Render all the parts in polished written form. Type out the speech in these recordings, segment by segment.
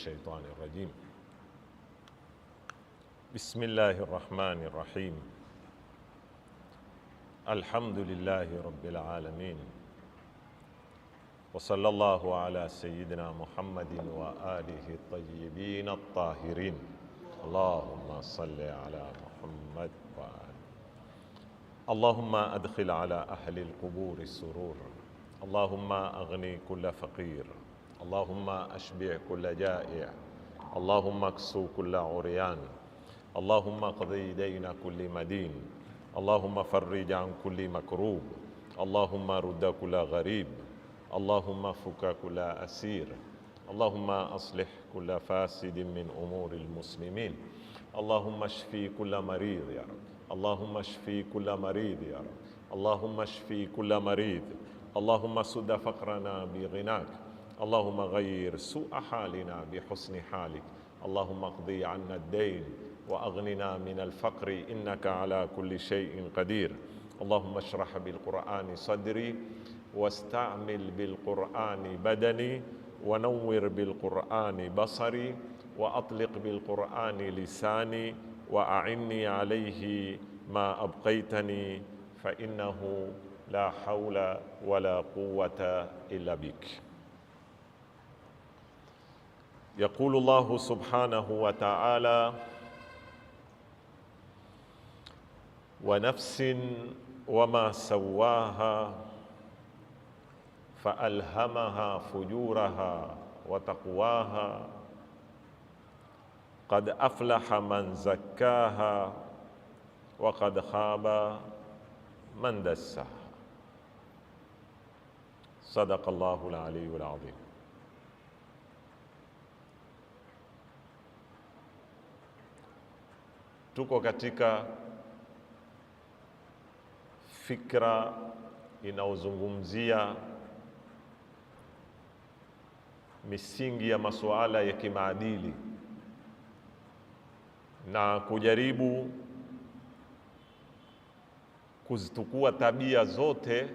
الشيطان الرجيم. بسم الله الرحمن الرحيم. الحمد لله رب العالمين، وصلى الله على سيدنا محمد وآله الطيبين الطاهرين. اللهم صل على محمد وآله. اللهم أدخل على أهل القبور السرور، اللهم أغني كل فقير، اللهم أشبع كل جائع، اللهم اكسو كل عريان، اللهم اقضي دين كل مدين، اللهم فرج عن كل مكروب، اللهم رد كل غريب، اللهم فك كل أسير، اللهم أصلح كل فاسد من أمور المسلمين، اللهم اشفي كل مريض يا رب، اللهم اشفي كل مريض يا رب، اللهم اشفي كل مريض، اللهم سد فقرنا بغناك، اللهم غير سوء حالنا بحسن حالك، اللهم اقضي عنا الدين وأغننا من الفقر إنك على كل شيء قدير. اللهم اشرح بالقرآن صدري، واستعمل بالقرآن بدني، ونور بالقرآن بصري، وأطلق بالقرآن لساني، وأعني عليه ما أبقيتني، فإنه لا حول ولا قوة إلا بك. يقول الله سبحانه وتعالى: ونفس وما سواها فألهمها فجورها وتقواها قد أفلح من زكاها وقد خاب من دساها. صدق الله العلي العظيم. Tuko katika fikra inaozungumzia misingi ya masuala ya kimaadili na kujaribu kuzitukua tabia zote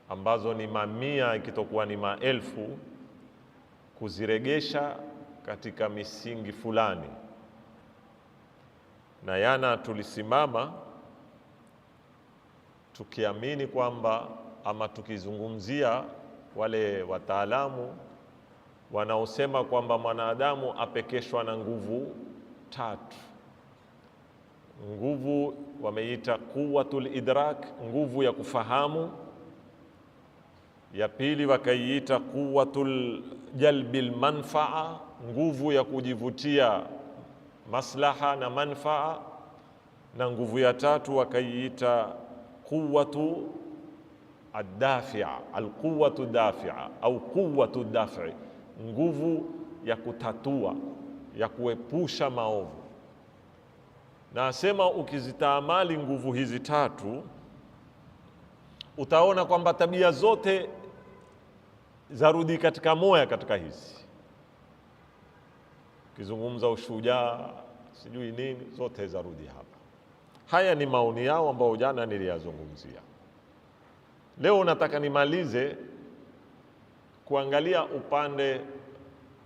ambazo ni mamia ikitokuwa ni maelfu, kuziregesha katika misingi fulani. Na yana tulisimama tukiamini kwamba ama tukizungumzia wale wataalamu wanaosema kwamba mwanadamu apekeshwa na nguvu tatu. Nguvu wameita quwwatul idrak, nguvu ya kufahamu. Ya pili wakaiita quwwatul jalbil manfaa, nguvu ya kujivutia maslaha na manfaa. Na nguvu ya tatu wakaiita quwwatu ad-dafi'a, al-quwwatu dafi'a au quwwatu daf'i, nguvu ya kutatua, ya kuepusha maovu. Na asema ukizitaamali nguvu hizi tatu utaona kwamba tabia zote zarudi katika moya katika hizi. Ukizungumza ushujaa sijui nini, zote zarudi hapa. Haya ni maoni yao ambao jana niliyazungumzia. Leo nataka nimalize kuangalia upande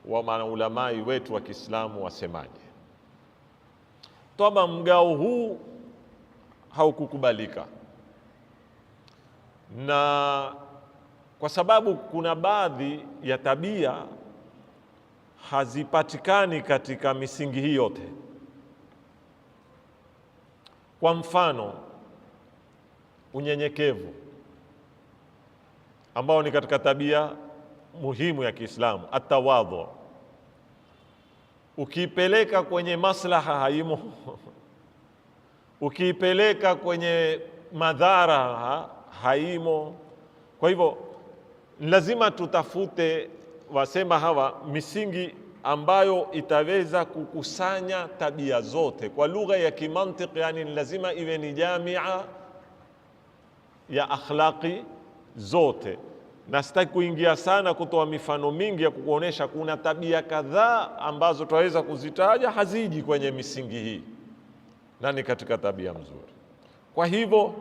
wa maulamai wetu wa Kiislamu wasemaje. Toba mgao huu haukukubalika, na kwa sababu kuna baadhi ya tabia hazipatikani katika misingi hii yote. Kwa mfano, unyenyekevu ambao ni katika tabia muhimu ya Kiislamu, atawadhu. Ukiipeleka kwenye maslaha haimo, ukiipeleka kwenye madhara haimo. Kwa hivyo lazima tutafute, wasema hawa, misingi ambayo itaweza kukusanya tabia zote. Kwa lugha ya kimantiki, yani lazima iwe ni jamia ya akhlaqi zote. Na sitaki kuingia sana kutoa mifano mingi ya kukuonesha kuna tabia kadhaa ambazo tunaweza kuzitaja haziji kwenye misingi hii na ni katika tabia mzuri. Kwa hivyo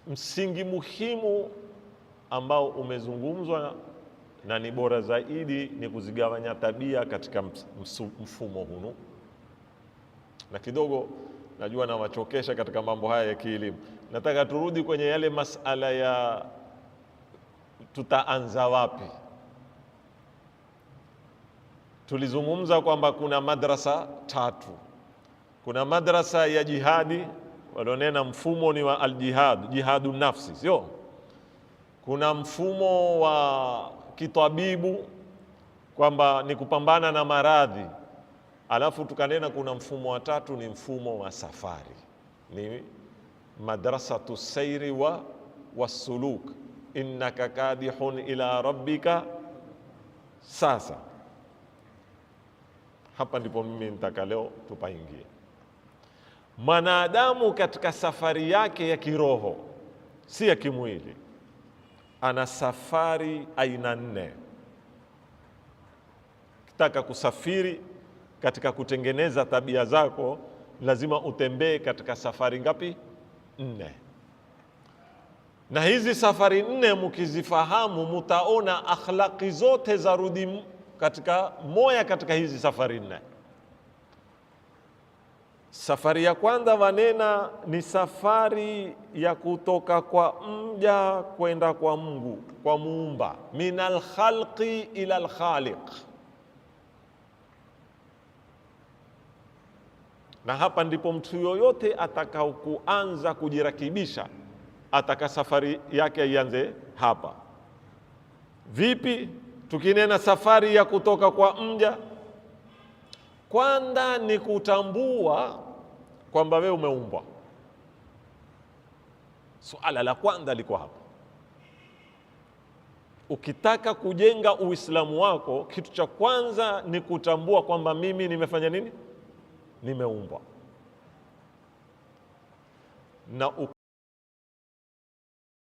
msingi muhimu ambao umezungumzwa na ni bora zaidi ni kuzigawanya tabia katika mfumo huu. Na kidogo najua nawachokesha katika mambo haya ya kielimu. Nataka turudi kwenye yale masala ya tutaanza wapi. Tulizungumza kwamba kuna madrasa tatu. Kuna madrasa ya jihadi, walionena mfumo ni wa aljihad, jihadu nafsi, sio? Kuna mfumo wa kitabibu kwamba ni kupambana na maradhi. Alafu tukanena kuna mfumo wa tatu ni mfumo wa safari. Ni madrasatu sairi wa suluk. Innaka kadihun ila rabbika. Sasa hapa ndipo mimi nitaka leo tupaingie. Mwanadamu katika safari yake ya kiroho, si ya kimwili, ana safari aina 4. Kitaka kusafiri katika kutengeneza tabia zako, lazima utembee katika safari ngapi? 4. Na hizi safari 4 mkizifahamu, mutaona akhlaqi zote za rudi katika moya katika hizi safari 4. Safari ya kwanza wanena ni safari ya kutoka kwa mja kwenda kwa Mungu, kwa muumba, minal khalqi ila al khaliq. Na hapa ndipo mtu yoyote atakao kuanza kujirakibisha ataka safari yake ianze hapa. Vipi? Tukinena safari ya kutoka kwa mja, kwanza ni kutambua kwamba wewe umeumbwa. Suala la kwanza liko hapa. Ukitaka kujenga Uislamu wako, kitu cha kwanza ni kutambua kwamba mimi nimefanya nini? Nimeumbwa. Na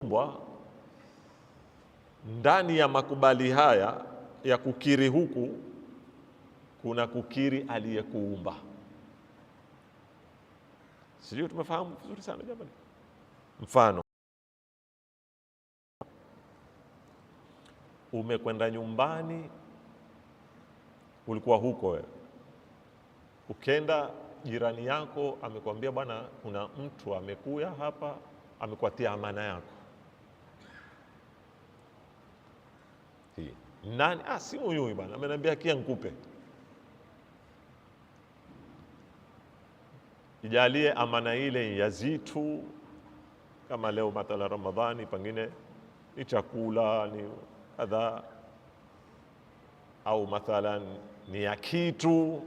ukumbwa ndani ya makubali haya ya kukiri huku, kuna kukiri aliyekuumba. Sio? Tumefahamu vizuri sana jamani. Mfano, umekwenda nyumbani, ulikuwa huko wewe, ukenda jirani yako amekwambia, bwana, kuna mtu amekuja hapa amekuatia amana yako hii. Nani? Si huyu bwana, ameniambia kia nikupe. Ijalie amana ile ya zitu, kama leo mathala Ramadhani, pengine ni chakula, ni kadha, au mathalan ni ya kitu,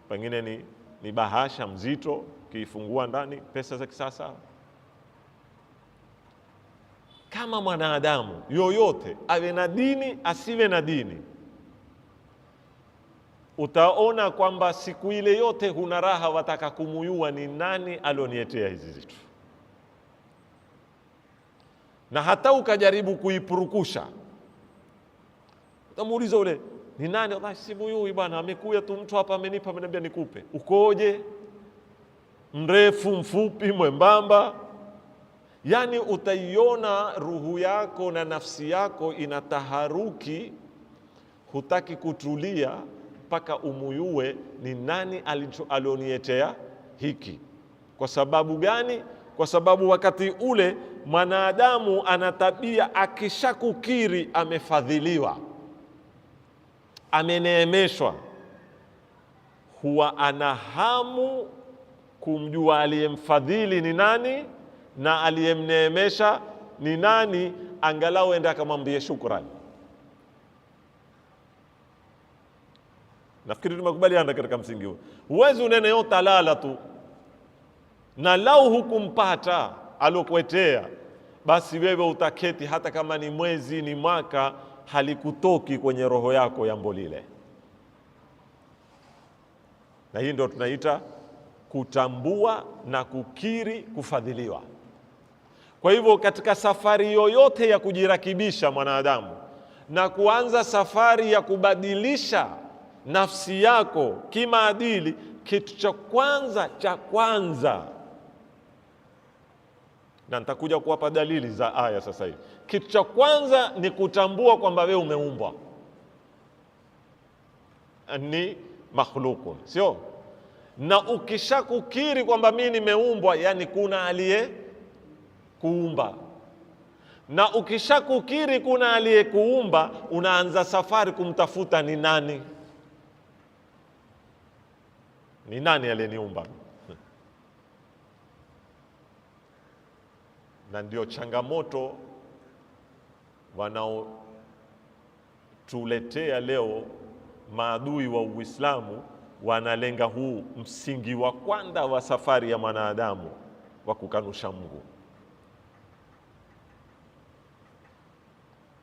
pengine ni bahasha mzito, kiifungua ndani pesa za kisasa. Kama mwanadamu yoyote, awe na dini asiwe na dini, utaona kwamba siku ile yote huna raha, wataka kumuyua ni nani alionietea hizi zitu. Na hata ukajaribu kuipurukusha, utamuuliza ule ni nani? Allah, si huyu bwana, amekuja tu mtu hapa amenipa, ameniambia nikupe. Ukoje? Mrefu, mfupi, mwembamba? Yani utaiona ruhu yako na nafsi yako inataharuki, hutaki kutulia mpaka umuyue ni nani alionietea hiki. Kwa sababu gani? Kwa sababu wakati ule mwanadamu ana tabia, akishakukiri amefadhiliwa, ameneemeshwa, huwa ana hamu kumjua aliyemfadhili ni nani na aliyemneemesha ni nani, angalau enda akamwambie shukrani. Nafikiri tumekubaliana katika msingi huu. Huwezi unene yote lala tu, na lau hukumpata alokuetea, basi wewe utaketi, hata kama ni mwezi ni mwaka, halikutoki kwenye roho yako jambo lile. Na hii ndio tunaita kutambua na kukiri kufadhiliwa. Kwa hivyo katika safari yoyote ya kujirakibisha mwanadamu na kuanza safari ya kubadilisha nafsi yako kimaadili, kitu cha kwanza, na nitakuja kuwapa dalili za aya sasa hivi, kitu cha kwanza ni kutambua kwamba wewe umeumbwa, ni makhlukun, sio? Na ukishakukiri kwamba mimi nimeumbwa, yani kuna aliye kuumba, na ukishakukiri kuna aliye kuumba, unaanza safari kumtafuta ni nani, ni nani aliyeniumba. Na ndio changamoto wanaotuletea leo maadui wa Uislamu, wanalenga huu msingi wa kwanza wa safari ya mwanadamu wa kukanusha Mungu.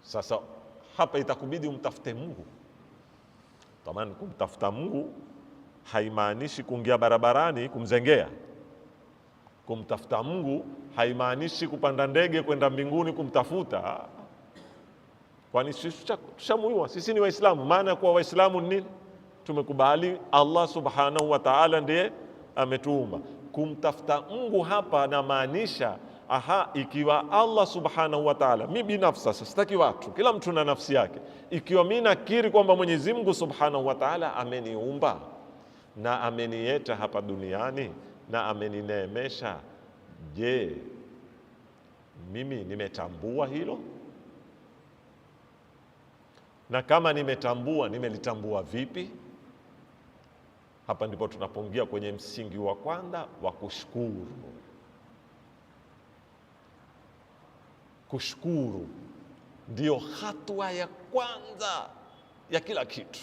Sasa hapa itakubidi umtafute Mungu. Tamani kumtafuta Mungu haimaanishi kuingia barabarani kumzengea. Kumtafuta Mungu haimaanishi kupanda ndege kwenda mbinguni kumtafuta. Kwani sisi tushamuiwa, sisi ni Waislamu. Maana ya kuwa Waislamu ni nini? Tumekubali Allah subhanahu wa ta'ala ndiye ametuumba. Kumtafuta Mungu hapa na maanisha, ikiwa Allah subhanahu wa ta'ala, mimi binafsi sasa sitaki watu, kila mtu na nafsi yake. Ikiwa mimi nakiri kwamba Mwenyezi Mungu subhanahu wa ta'ala ameniumba na amenieta hapa duniani na amenineemesha, je, mimi nimetambua hilo? Na kama nimetambua, nimelitambua vipi? Hapa ndipo tunapoingia kwenye msingi wa kwanza wa kushukuru. Kushukuru ndio hatua ya kwanza ya kila kitu,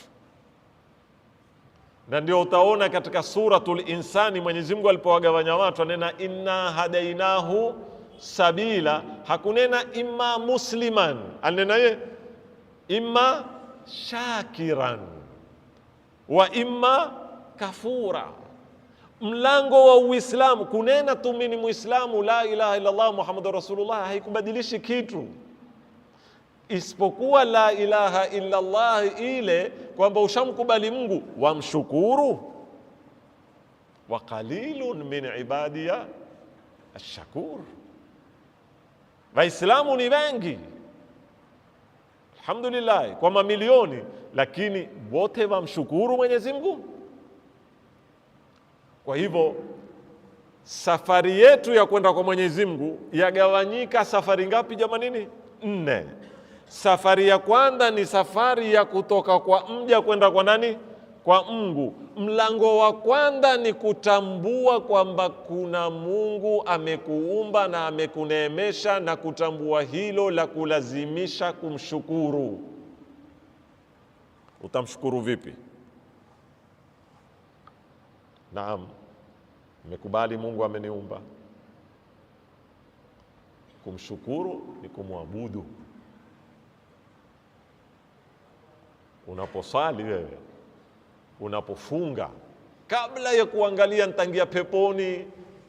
na ndio utaona katika suratul Insani Mwenyezi Mungu alipowagawanya watu anena inna hadainahu sabila, hakunena imma musliman, anena ye imma shakiran wa imma kafura. Mlango wa Uislamu kunena tu mimi ni Muislamu, la ilaha illa Allah Muhammadur Rasulullah, haikubadilishi kitu isipokuwa la ilaha illa Allah ile kwamba ushamkubali Mungu, wamshukuru. Wa qalilun min ibadiya ash-shakur. Waislamu ni wengi alhamdulillah, kwa mamilioni, lakini wote wamshukuru Mwenyezi Mungu? Kwa hivyo safari yetu ya kwenda kwa Mwenyezi Mungu yagawanyika safari ngapi jamanini? 4. Safari ya kwanza ni safari ya kutoka kwa mja kwenda kwa nani? Kwa Mungu. Mlango wa kwanza ni kutambua kwamba kuna Mungu amekuumba na amekuneemesha, na kutambua hilo la kulazimisha kumshukuru. Utamshukuru vipi? Naam, nimekubali Mungu ameniumba. Kumshukuru ni kumwabudu. Unaposali wewe, unapofunga, kabla ya kuangalia nitangia peponi,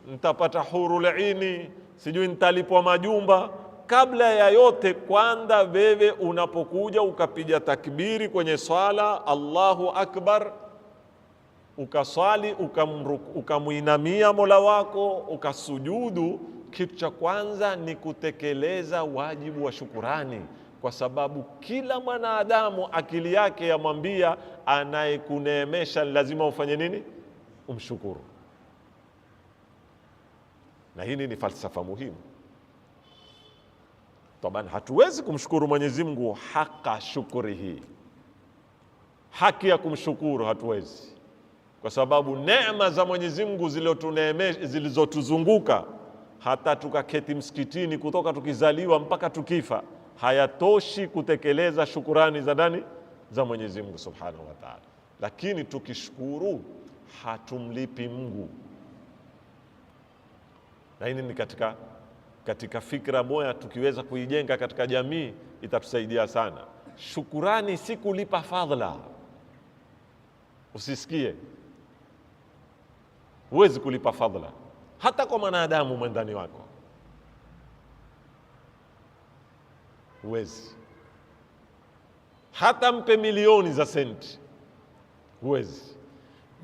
nitapata hurul aini, sijui nitalipwa majumba, kabla ya yote kwanza wewe unapokuja ukapiga takbiri kwenye swala Allahu Akbar, ukaswali, ukamuinamia Mola wako, ukasujudu, kitu cha kwanza ni kutekeleza wajibu wa shukurani, kwa sababu kila mwanadamu akili yake yamwambia anayekuneemesha lazima ufanye nini? Umshukuru. Na hili ni falsafa muhimu. Taban hatuwezi kumshukuru Mwenyezi Mungu haka shukurihi, haki ya kumshukuru hatuwezi, kwa sababu neema za Mwenyezi Mungu zilizotuzunguka, hata tukaketi msikitini kutoka tukizaliwa mpaka tukifa, hayatoshi kutekeleza shukurani za nani? Za Mwenyezi Mungu Subhanahu wa Ta'ala. Lakini tukishukuru hatumlipi Mungu. Na hii ni katika fikra moja tukiweza kuijenga katika jamii itatusaidia sana. Shukurani si kulipa fadhila. Usisikie huwezi kulipa fadhila hata kwa mwanadamu mwendani wako, huwezi. Hata mpe milioni za senti, huwezi.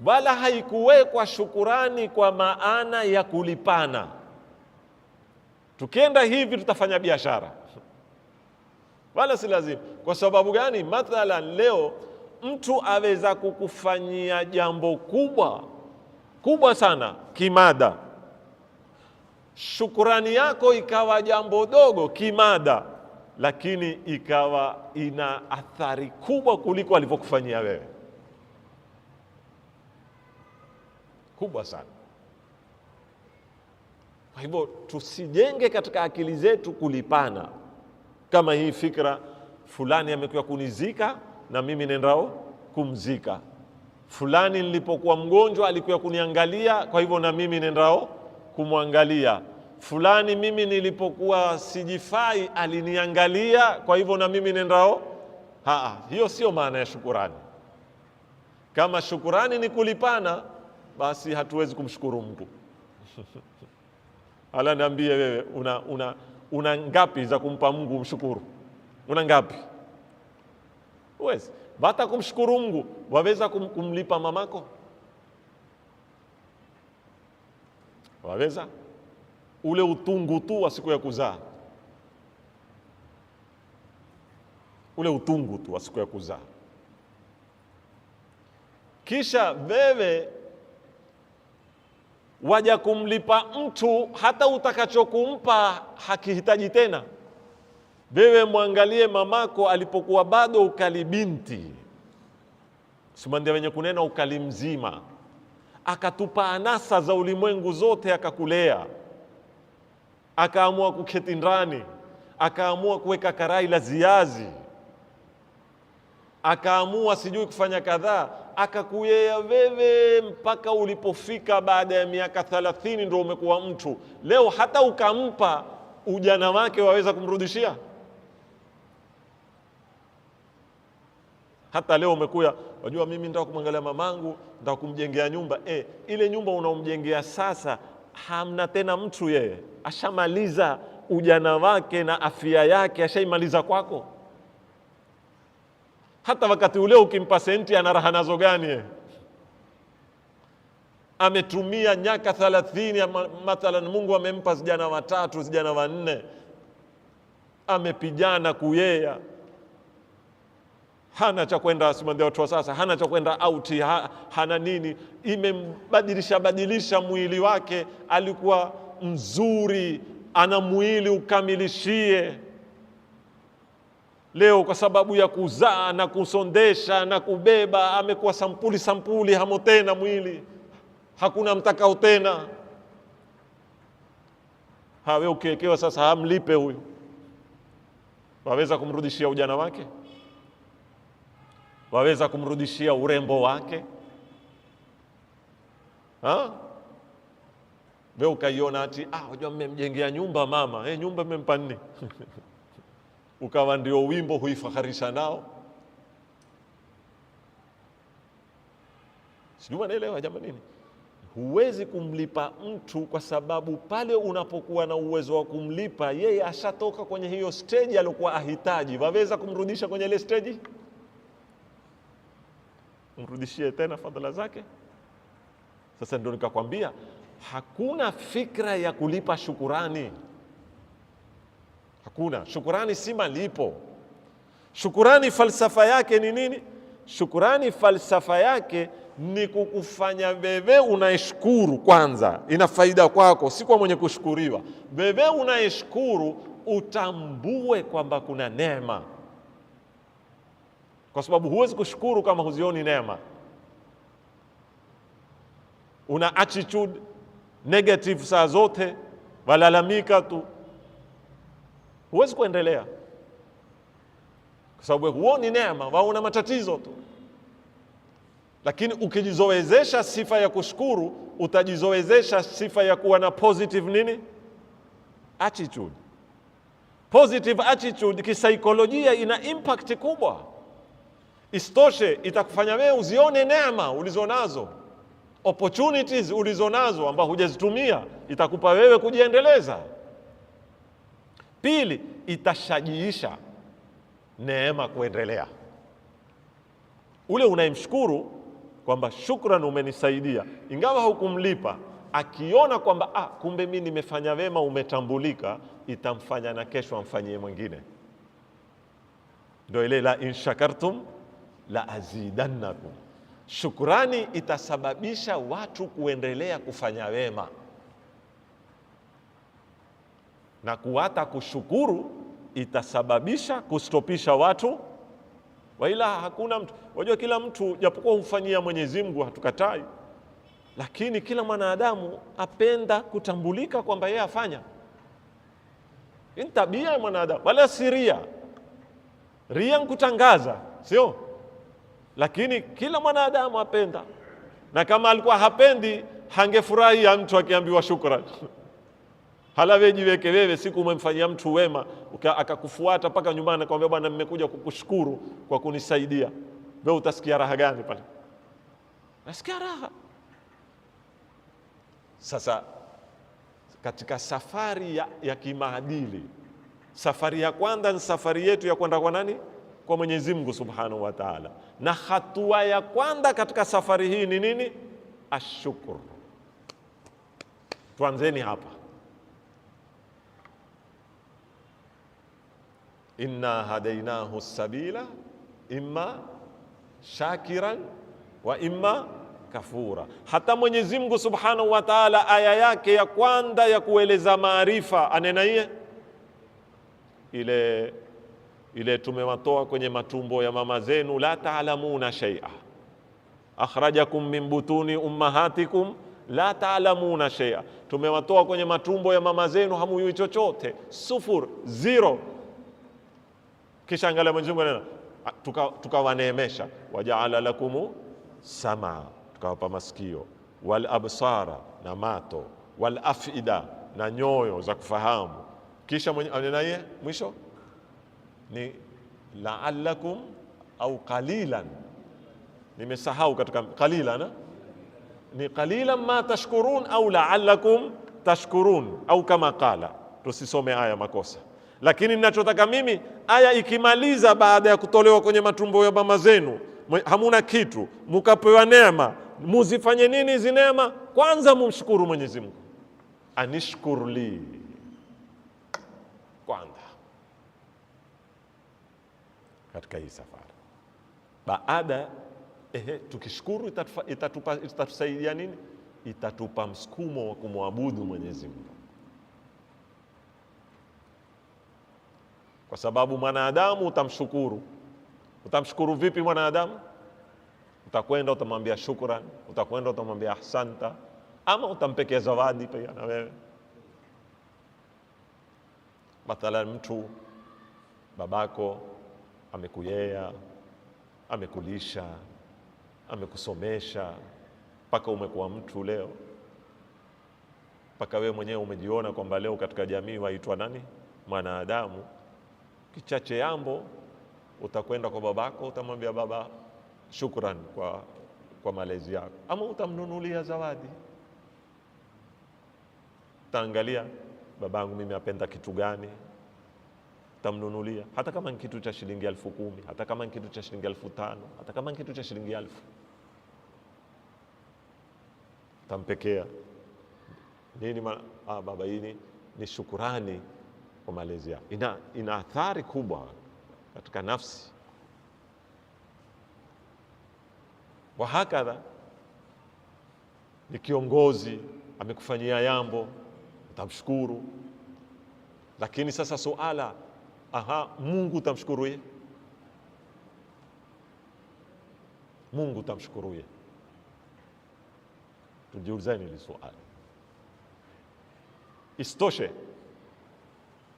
Wala haikuwekwa shukurani kwa maana ya kulipana. Tukienda hivi tutafanya biashara, wala si lazima. Kwa sababu gani? Mathalan leo mtu aweza kukufanyia jambo kubwa sana kimada, shukrani yako ikawa jambo dogo kimada, lakini ikawa ina athari kubwa kuliko alivyokufanyia wewe, kubwa sana. Kwa hivyo tusijenge katika akili zetu kulipana, kama hii fikra fulani amekuwa kunizika na mimi nendao kumzika, fulani nilipokuwa mgonjwa alikuwa kuniangalia, kwa hivyo na mimi nendao kumwangalia, fulani mimi nilipokuwa sijifai aliniangalia, kwa hivyo na mimi nendao. Hiyo sio maana ya shukurani. Kama shukurani ni kulipana, basi hatuwezi kumshukuru Mungu. Ala, niambie wewe, una ngapi za kumpa Mungu mshukuru? Una ngapi? Uwezi. Bata kumshukuru Mungu, waweza kumlipa mamako? Waweza? Ule utungu tu wa siku ya kuzaa, ule utungu tu wa siku ya kuzaa, kisha wewe waja kumlipa mtu hata utakachokumpa hakihitaji tena. Wewe mwangalie mamako alipokuwa bado ukali binti, simandia wenye kunena ukali mzima, akatupa anasa za ulimwengu zote, akakulea, akaamua kuketi ndani, akaamua kuweka karai la ziazi, akaamua sijui kufanya kadhaa, akakuyea wewe mpaka ulipofika baada ya miaka 30 ndio umekuwa mtu. Leo hata ukampa ujana wake waweza kumrudishia? Hata leo umekuya, wajua mimi nataka kumwangalia mamangu, nataka kumjengea nyumba. Ile nyumba unaomjengea sasa hamna tena mtu, yeye ashamaliza ujana wake na afya yake ashaimaliza kwako. Hata wakati ule ukimpa senti ana raha nazo gani? Ametumia miaka 30, mathalan Mungu amempa vijana 3, vijana 4, amepigana kuyea, hana cha kwenda, simandia watu wa sasa, hana cha kwenda auti, hana nini, imembadilisha mwili wake. Alikuwa mzuri, ana mwili ukamilishie. Leo kwa sababu ya kuzaa na kusondesha na kubeba, amekuwa sampuli, hamo tena mwili, hakuna mtakao tena. Wewe ukiekewa sasa, hamlipe huyu, waweza kumrudishia ujana wake? Waweza kumrudishia urembo wake? Wewe ukaiona ati wajua mmemjengea nyumba mama, nyumba mmempa nini? Ukawa ndio wimbo huifaharisha nao. Sijui unaelewa jamani nini? Huwezi kumlipa mtu kwa sababu pale unapokuwa na uwezo wa kumlipa, yeye ashatoka kwenye hiyo stage aliyokuwa ahitaji. Waweza kumrudisha kwenye ile stage? Mrudishie tena fadhila zake? Sasa ndio nikakwambia hakuna fikra ya kulipa shukurani. Hakuna. Shukurani si malipo. Shukurani falsafa yake ni nini? Shukurani falsafa yake ni kukufanya wewe unaishukuru kwanza, ina faida kwako, si kwa mwenye kushukuriwa. Wewe unaishukuru utambue kwamba kuna neema, kwa sababu huwezi kushukuru kama huzioni neema. Una attitude negative saa zote, walalamika tu, huwezi kuendelea, kwa sababu huoni neema, waona matatizo tu. Lakini ukijizowezesha sifa ya kushukuru, utajizowezesha sifa ya kuwa na positive nini? Attitude. Positive attitude kisaikolojia ina impact kubwa. Istoshe itakufanya wewe uzione neema ulizonazo, opportunities ulizonazo ambao hujazitumia, itakupa wewe kujiendeleza. Pili, itashajiisha neema kuendelea. Ule unayemshukuru kwamba shukrani umenisaidia, ingawa hukumlipa, akiona kwamba kumbe mimi nimefanya wema, umetambulika, itamfanya na kesho amfanyie mwingine. Ndio ile la in shakartum la azidannakum. Shukrani itasababisha watu kuendelea kufanya wema, na kuata kushukuru itasababisha kustopisha watu. Waila hakuna mtu, wajua kila mtu japokuwa hufanyia Mwenyezi Mungu, hatukatai, lakini kila mwanadamu apenda kutambulika kwamba yeye afanya. Ni tabia ya mwanadamu, wala si ria. Ria nkutangaza, sio? Lakini kila mwanadamu apenda, na kama alikuwa hapendi hangefurahi mtu akiambiwa shukrani. Hala wewe jiweke wewe, siku umemfanyia mtu wema akakufuata mpaka nyumbani akamwambia bwana, nimekuja kukushukuru kwa kunisaidia, wewe utasikia raha gani pale? Nasikia raha. Sasa katika safari ya kimaadili, safari ya kwanza ni safari yetu ya kwenda kwa nani? Kwa Mwenyezi Mungu Subhanahu wa Ta'ala. Na hatua ya kwanza katika safari hii ni nini? Ashukuru. Tuanzeni hapa. Inna hadainahu sabila imma shakiran wa imma kafura. Hata Mwenyezi Mungu Subhanahu wa Ta'ala aya yake ya kwanza ya kueleza maarifa anena ile tumewatoa kwenye matumbo ya mama zenu, la ta'lamuna shay'a, akhrajakum min butuni ummahatikum la ta'lamuna shay'a. Tumewatoa kwenye matumbo ya mama zenu hamuyui chochote, sufur, zero. Kisha angalia Mwenyezi Mungu anena tukawaneemesha, wajaala lakumu sama, tukawapa masikio, wal absara, na mato, wal afida, na nyoyo za kufahamu. Kisha anena mwisho ni la'allakum au qalilan, nimesahau katika qalilan, ni qalilan ma tashkurun au la'allakum tashkurun, au kama qala. Tusisome aya makosa, lakini ninachotaka mimi, aya ikimaliza baada ya kutolewa kwenye matumbo ya mama zenu hamuna kitu, mukapewa neema, muzifanye nini hizi neema? Kwanza mumshukuru Mwenyezi Mungu, anishkurli kwanza katika hii safari. Baada tukishukuru itatusaidia nini? Itatupa msukumo wa kumwabudu Mwenyezi Mungu, kwa sababu mwanadamu utamshukuru vipi mwanadamu? Utakwenda utamwambia shukran, utakwenda utamwambia ahsanta, ama utampekea zawadi pia na wewe. Mathalan, mtu babako amekuyea, amekulisha, amekusomesha mpaka umekuwa mtu leo, mpaka wewe mwenyewe umejiona kwamba leo katika jamii waitwa nani? Mwanadamu. Kichache yambo utakwenda kwa babako utamwambia baba shukran kwa malezi yako, ama utamnunulia zawadi. Utaangalia babangu mimi apenda kitu gani, utamnunulia, hata kama ni kitu cha shilingi 10,000, hata kama ni kitu cha shilingi 5,000, hata kama ni kitu cha shilingi 1,000, utampekea nini? Baba, hii ni shukurani kwa malezi yako. Ina athari kubwa katika nafsi. Wa hakadha, ni kiongozi amekufanyia jambo, utamshukuru. Lakini sasa suala, Mungu utamshukuruye? Mungu utamshukuruye? Tujiulizeni hili swali. Istoshe,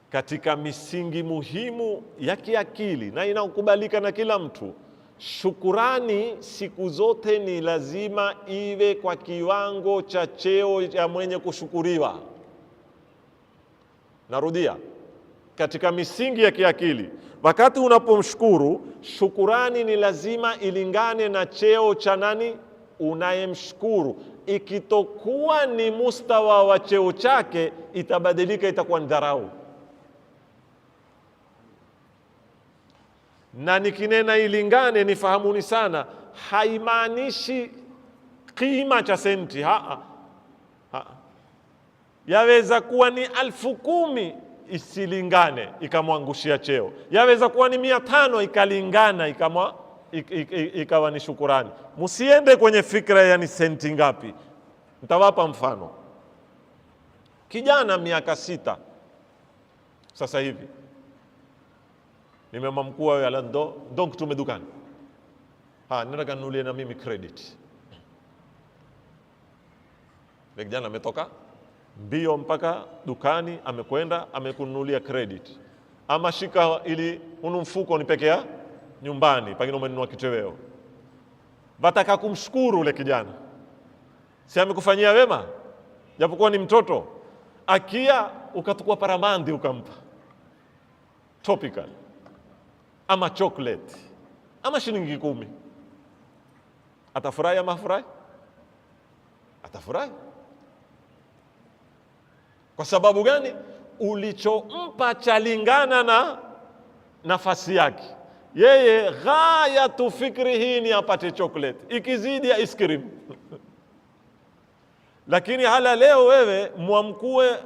katika misingi muhimu ya kiakili na inaokubalika na kila mtu, shukurani siku zote ni lazima iwe kwa kiwango cha cheo cha mwenye kushukuriwa. Narudia, katika misingi ya kiakili, wakati unapomshukuru, shukurani ni lazima ilingane na cheo cha nani unayemshukuru. Ikitokuwa ni mustawa wa cheo chake, itabadilika, itakuwa ni dharau. Na nikinena ilingane, nifahamuni sana, haimaanishi kima cha senti. Yaweza kuwa ni 10,000 isilingane ikamwangushia cheo. Yaweza kuwa ni 500 ikalingana ikawa ni shukurani. Msiende kwenye fikra ya ni senti ngapi. Nitawapa mfano. Kijana miaka 6 sasa hivi nimemwambia mkuu wa ala ndo kutume dukani, nenda kanunulie na mimi credit. Kijana ametoka mbio mpaka dukani, amekwenda amekununulia credit. Ama shika ili mfuko ni pekea nyumbani, pengine umenunua kitoweo. Wataka kumshukuru ule kijana, si amekufanyia wema japokuwa ni mtoto. Akia ukatukua paramandi ukampa topical ama chocolate ama shilingi 10, atafurahi ama afurahi? Atafurahi. Kwa sababu gani? Ulichompa chalingana na nafasi yake. Yeye ghayatu fikrihi ni apate chocolate, ikizidi ya ice cream. Lakini hala leo wewe mwamkue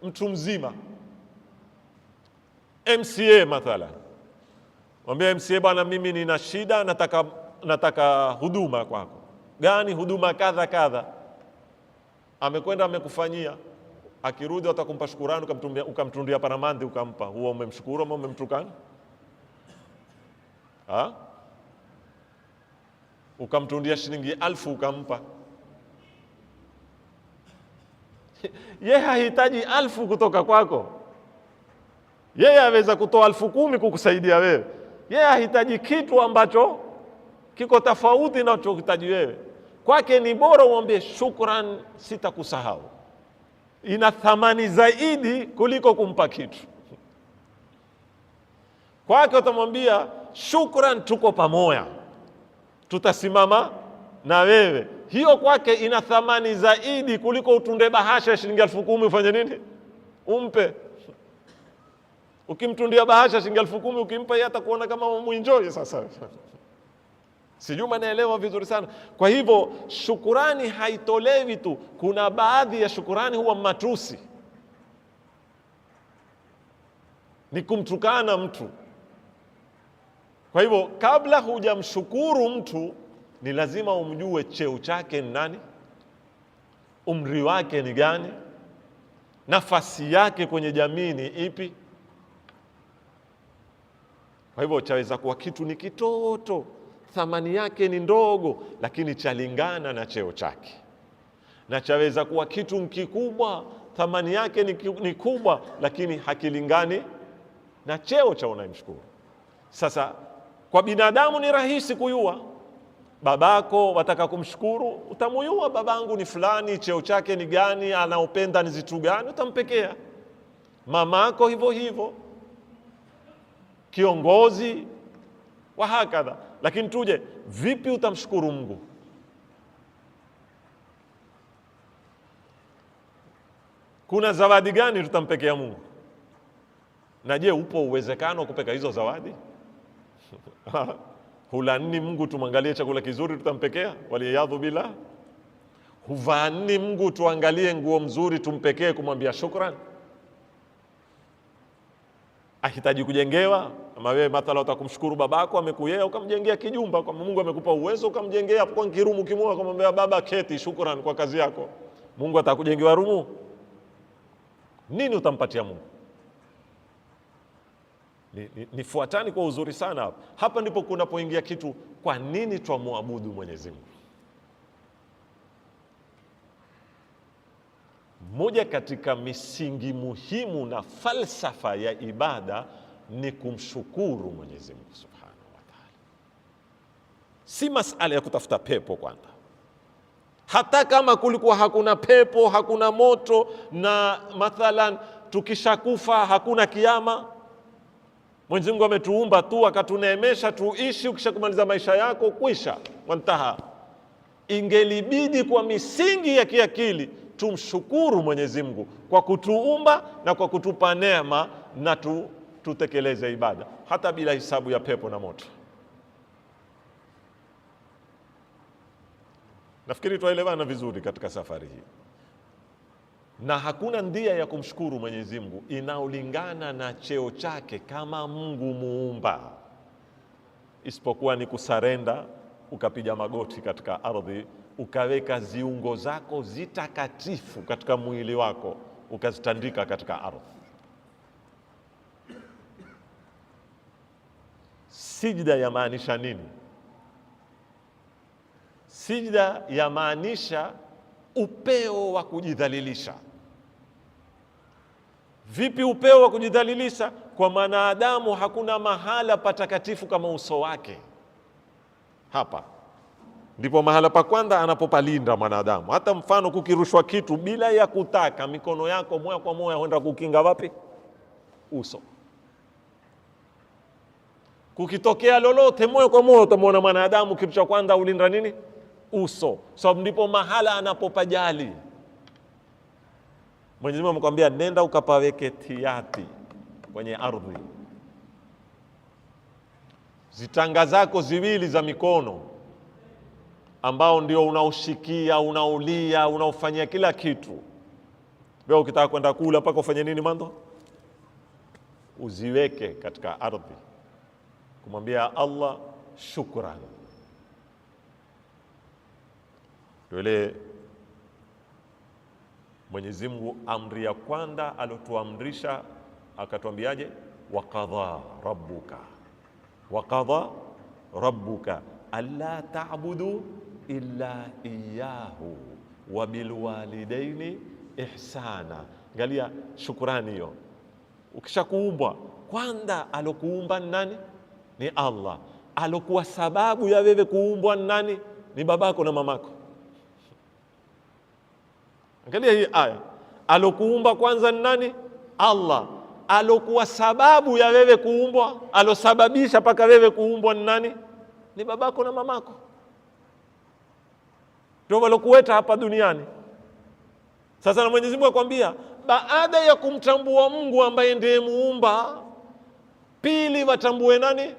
mtu mzima, MCA mathala, mwambie MCA, bwana mimi nina shida, nataka huduma kwako. Gani? Huduma kadha kadha. Amekwenda amekufanyia, akirudi utakumpa shukrani, ukamtundia paramandi ukampa. Huo umemshukuru ama umemtukana? Ukamtundia shilingi 1000 ukampa. Yeye hahitaji 1000 kutoka kwako. Yeye aweza kutoa 10,000 kukusaidia wewe. Yeye hahitaji kitu ambacho kiko tofauti na unachohitaji wewe. Kwake ni bora umwambie shukran, sitakusahau. Ina thamani zaidi kuliko kumpa kitu. Kwake utamwambia shukran, tuko pamoja, tutasimama na wewe. Hiyo kwake ina thamani zaidi kuliko utunde bahasha ya shilingi 10,000 ufanye nini? Umpe. Ukimtundia bahasha shilingi 10,000 ukimpa, yeye atakuona kama muenjoy sasa. Sijui mnaelewa vizuri sana. Kwa hivyo shukurani haitolewi tu. Kuna baadhi ya shukurani huwa matusi, ni kumtukana mtu. Kwa hivyo kabla hujamshukuru mtu ni lazima umjue cheo chake ni nani, umri wake ni gani, nafasi yake kwenye jamii ni ipi. Kwa hivyo chaweza kuwa kitu ni kitoto, thamani yake ni ndogo, lakini chalingana na cheo chake. Na chaweza kuwa kitu kikubwa, thamani yake ni kubwa, lakini hakilingani na cheo cha unayemshukuru. Sasa kwa binadamu ni rahisi kuyua. Babako wataka kumshukuru, utamuyua babangu ni fulani, cheo chake ni gani, anaopenda ni zitu gani, utampekea. Mamako hivyo hivyo, kiongozi wa hakadha. Lakini tuje, vipi utamshukuru Mungu? Kuna zawadi gani tutampekea Mungu? Na je, upo uwezekano wa kupeka hizo zawadi? Hulani Mungu tumwangalie chakula kizuri tutampekea? Waliyadhu billah. Huvani Mungu tuangalie nguo mzuri tumpekee kumwambia shukran? Ahitaji kujengewa? Ama wewe mathala utakumshukuru babako amekuyea ukamjengea kijumba, kwa Mungu amekupa uwezo ukamjengea hapo kwa kirumu kimoja, kumwambia baba keti, shukran kwa kazi yako. Mungu atakujengewa rumu? Nini utampatia Mungu? Nifuatani kwa uzuri sana hapa. Hapa ndipo kunapoingia kitu, kwa nini twamwabudu Mwenyezi Mungu? Moja katika misingi muhimu na falsafa ya ibada ni kumshukuru Mwenyezi Mungu Subhanahu wa Ta'ala. Si masala ya kutafuta pepo kwanza. Hata kama kulikuwa hakuna pepo, hakuna moto, na mathalan tukishakufa hakuna kiyama, Mwenyezi Mungu ametuumba tu akatuneemesha tuishi, ukishakumaliza maisha yako kwisha wantaha. Ingelibidi kwa misingi ya kiakili tumshukuru Mwenyezi Mungu kwa kutuumba na kwa kutupa neema, na tutekeleze ibada hata bila hisabu ya pepo na moto. Nafikiri tuelewana vizuri katika safari hii. na hakuna ndia ya kumshukuru Mwenyezi Mungu inaolingana na cheo chake kama Mungu muumba, isipokuwa ni kusarenda, ukapiga magoti katika ardhi, ukaweka ziungo zako zitakatifu katika mwili wako, ukazitandika katika ardhi. Sijda yamaanisha nini? Sijda yamaanisha upeo wa kujidhalilisha. Vipi upeo wa kujidhalilisha? Kwa mwanadamu hakuna mahala patakatifu kama uso wake. Hapa ndipo mahala pa kwanza anapopalinda mwanadamu. Hata mfano kukirushwa kitu bila ya kutaka, mikono yako moja kwa moja huenda kukinga wapi? Uso. Kukitokea lolote moja kwa moja utamwona mwanadamu kitu cha kwanza ulinda nini? Uso. Sababu ndipo mahala anapopajali. Mwenyezi Mungu amekwambia nenda ukapaweke tiati kwenye ardhi. Zitanga zako ziwili za mikono ambao ndio unaoshikia, unaulia, unaofanyia kila kitu. Wewe ukitaka kwenda kula paka ufanye nini mando? Uziweke katika ardhi. Kumwambia Allah shukran. Tuele Mwenyezi Mungu amri ya kwanza alotuamrisha akatuambiaje? Waqadha rabbuka alla ta'budu illa iyyahu wa bil walidaini ihsana. Angalia shukrani hiyo. Ukishakuumbwa kwanza, alokuumba nani? Ni Allah. Alokuwa sababu ya wewe kuumbwa nani? Ni babako na mamako. Angalia hii aya. Alokuumba kwanza nani? Allah. Alokuwa sababu ya wewe kuumbwa, alosababisha paka wewe kuumbwa nani? Ni babako na mamako. Ndio walokuweta hapa duniani. Sasa na Mwenyezi Mungu akwambia, baada ya kumtambua Mungu ambaye ndiye muumba, pili watambue nani?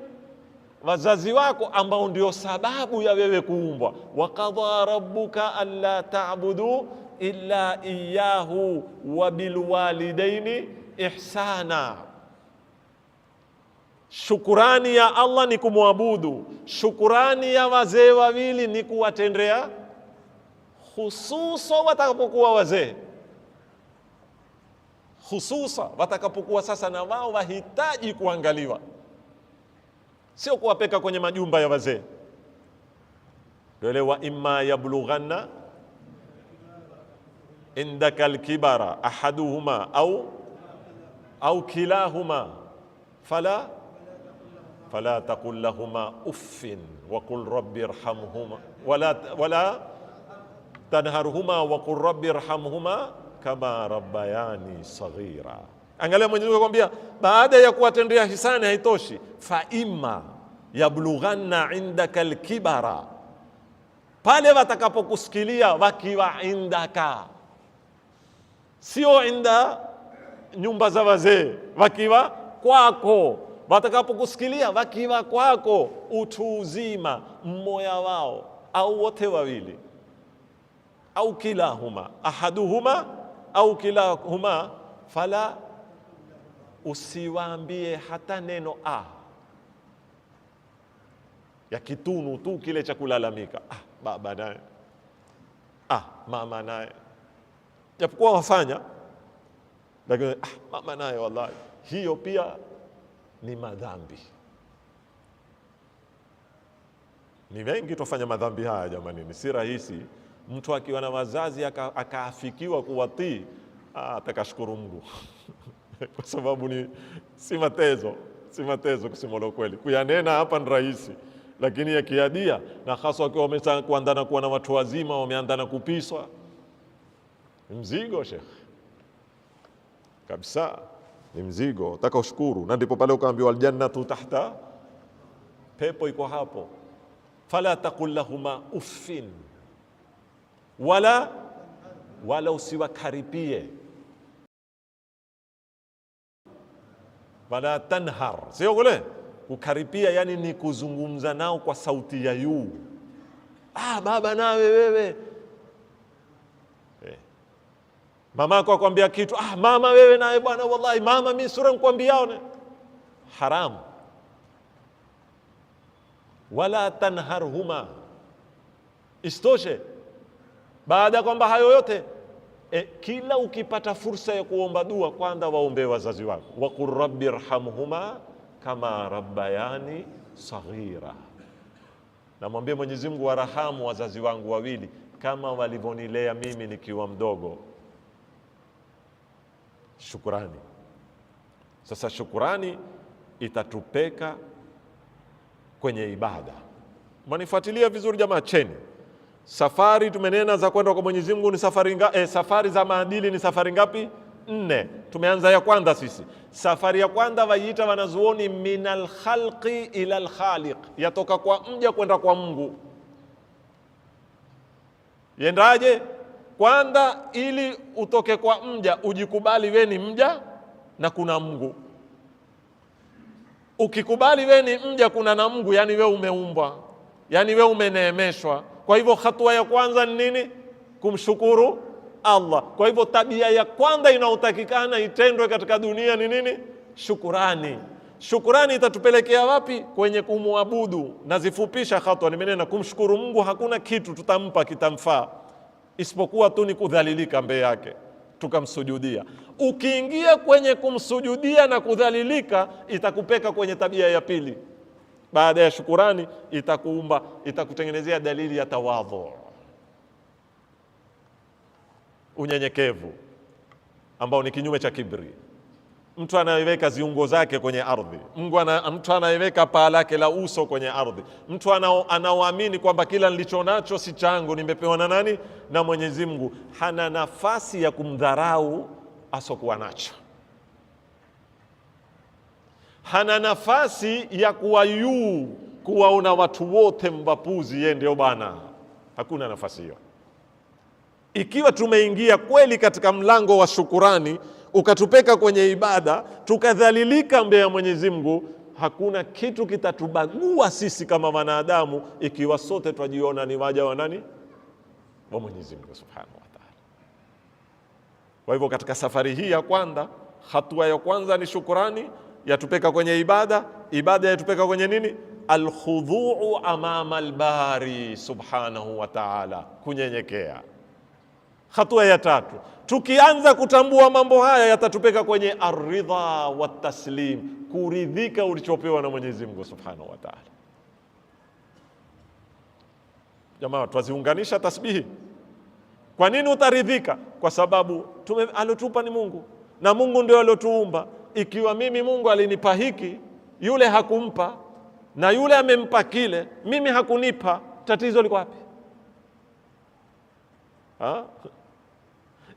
Wazazi wako ambao ndio sababu ya wewe kuumbwa. Waqadha rabbuka alla ta'budu illa iyyahu wa bil walidaini ihsana. Shukurani ya Allah ni kumwabudu. Shukurani ya wazee wawili ni kuwatendea, hususa watakapokuwa wazee, hususa watakapokuwa sasa na wao wahitaji kuangaliwa, sio kuwapeka kwenye majumba ya wazee. Ndio wa imma yablughanna indaka alkibara ahaduhuma au kilahuma fala taqul lahuma uffin wa qul rabbi irhamhuma wala tanharhuma wa qul rabbi irhamhuma kama rabbayani saghira. Angalia Mwenyezi Mungu akwambia, baada ya kuwatendea hisani haitoshi, fa imma yablughanna indaka alkibara, pale watakapokusikilia wakiwa indaka, sio inda nyumba za wazee, wakiwa kwako, watakapokusikilia wakiwa kwako, utu uzima, mmoja wao au wote wawili, au kilahuma ahaduhuma au kilahuma, fala, usiwaambie hata neno ya kitunu tu, kile cha kulalamika, baba naye, mama naye, japokuwa wafanya, lakini mama naye, wallahi hiyo pia ni madhambi. Ni wengi tufanya madhambi haya jamani, ni si rahisi. Mtu akiwa na wazazi akaafikiwa kuwatii, atakashukuru Mungu kwa sababu si matezo kusema la kweli. Kuyanena hapa ni rahisi, lakini yakiadia, na hasa wakiwa wameanza kuwa na watu wazima, wameanza kupiswa, mzigo Sheikh kabisa, ni mzigo. Utaka ushukuru, na ndipo pale ukaambiwa aljannatu tahta, pepo iko hapo. Fala taqul lahuma uffin, wala usiwakaripie, wala tanhar, sio kule kukaripia, yani ni kuzungumza nao kwa sauti ya juu. Baba nawe wewe, Mama yako akwambia kitu, mama wewe naye bwana, wallahi mama mimi sura nikwambiao, haramu. Wala tanharhuma. Istoshe, baada ya kwamba hayo yote, kila ukipata fursa ya kuomba dua, kwanza waombe wazazi wako. Waqur rabbi irhamhuma kama rabbayani saghira, na mwambie Mwenyezi Mungu warahamu wazazi wangu wawili kama walivyonilea mimi nikiwa mdogo. Shukrani. Sasa shukrani itatupeka kwenye ibada. Mwanifuatilia vizuri jamaa, cheni. Safari tumenena za kwenda kwa Mwenyezi Mungu ni safari za maadili ni safari ngapi? 4. Tumeanza ya kwanza sisi. Safari ya kwanza waiita wanazuoni minal khalqi ila al khaliq, yatoka kwa mja kwenda kwa Mungu. Yendaje? Kwanza ili utoke kwa mja ujikubali we ni mja na kuna Mungu. Ukikubali we ni mja kuna na Mungu, yani we umeumbwa, yani we umeneemeshwa. Kwa hivyo hatua ya kwanza ni nini? Kumshukuru Allah. Kwa hivyo tabia ya kwanza inayotakikana itendwe katika dunia ni nini? Shukurani. Shukurani itatupelekea wapi? Kwenye kumwabudu. Nazifupisha hatua, nimenena kumshukuru Mungu hakuna kitu tutampa kitamfaa isipokuwa tu ni kudhalilika mbele yake tukamsujudia. Ukiingia kwenye kumsujudia na kudhalilika, itakupeka kwenye tabia ya pili. Baada ya shukurani itakutengenezea dalili ya tawadhu, unyenyekevu, ambao ni kinyume cha kibri. Mtu anayeweka ziungo zake kwenye ardhi, mtu anayeweka paa lake la uso kwenye ardhi, mtu anaoamini kwamba kila nilicho nacho si changu, nimepewa na nani? Na Mwenyezi Mungu, hana nafasi ya kumdharau asokuwa nacho, hana nafasi ya kuwaona watu wote mbapuzi, yeye ndio bana. Hakuna nafasi hiyo. Ikiwa tumeingia kweli katika mlango wa shukurani, ukatupeka kwenye ibada, tukadhalilika mbele ya Mwenyezi Mungu, hakuna kitu kitatubagua sisi kama wanadamu, ikiwa sote twajiona ni waja wa nani? Wa Mwenyezi Mungu Subhanahu wa Ta'ala. Kwa hivyo katika safari hii ya kwanza, hatua ya kwanza ni shukurani, yatupeka kwenye ibada. Ibada yatupeka kwenye nini? Alkhudhu'u amama albari Subhanahu wa Ta'ala, kunyenyekea. Hatua ya tatu, tukianza kutambua mambo haya, yatatupeka kwenye aridha wa taslim, kuridhika ulichopewa na Mwenyezi Mungu Subhanahu wa Ta'ala. Jamaa, twaziunganisha tasbihi. Kwa nini utaridhika? Kwa sababu alotupa ni Mungu, na Mungu ndio alotuumba. Ikiwa mimi Mungu alinipa hiki, yule hakumpa, na yule amempa kile, mimi hakunipa, tatizo liko wapi?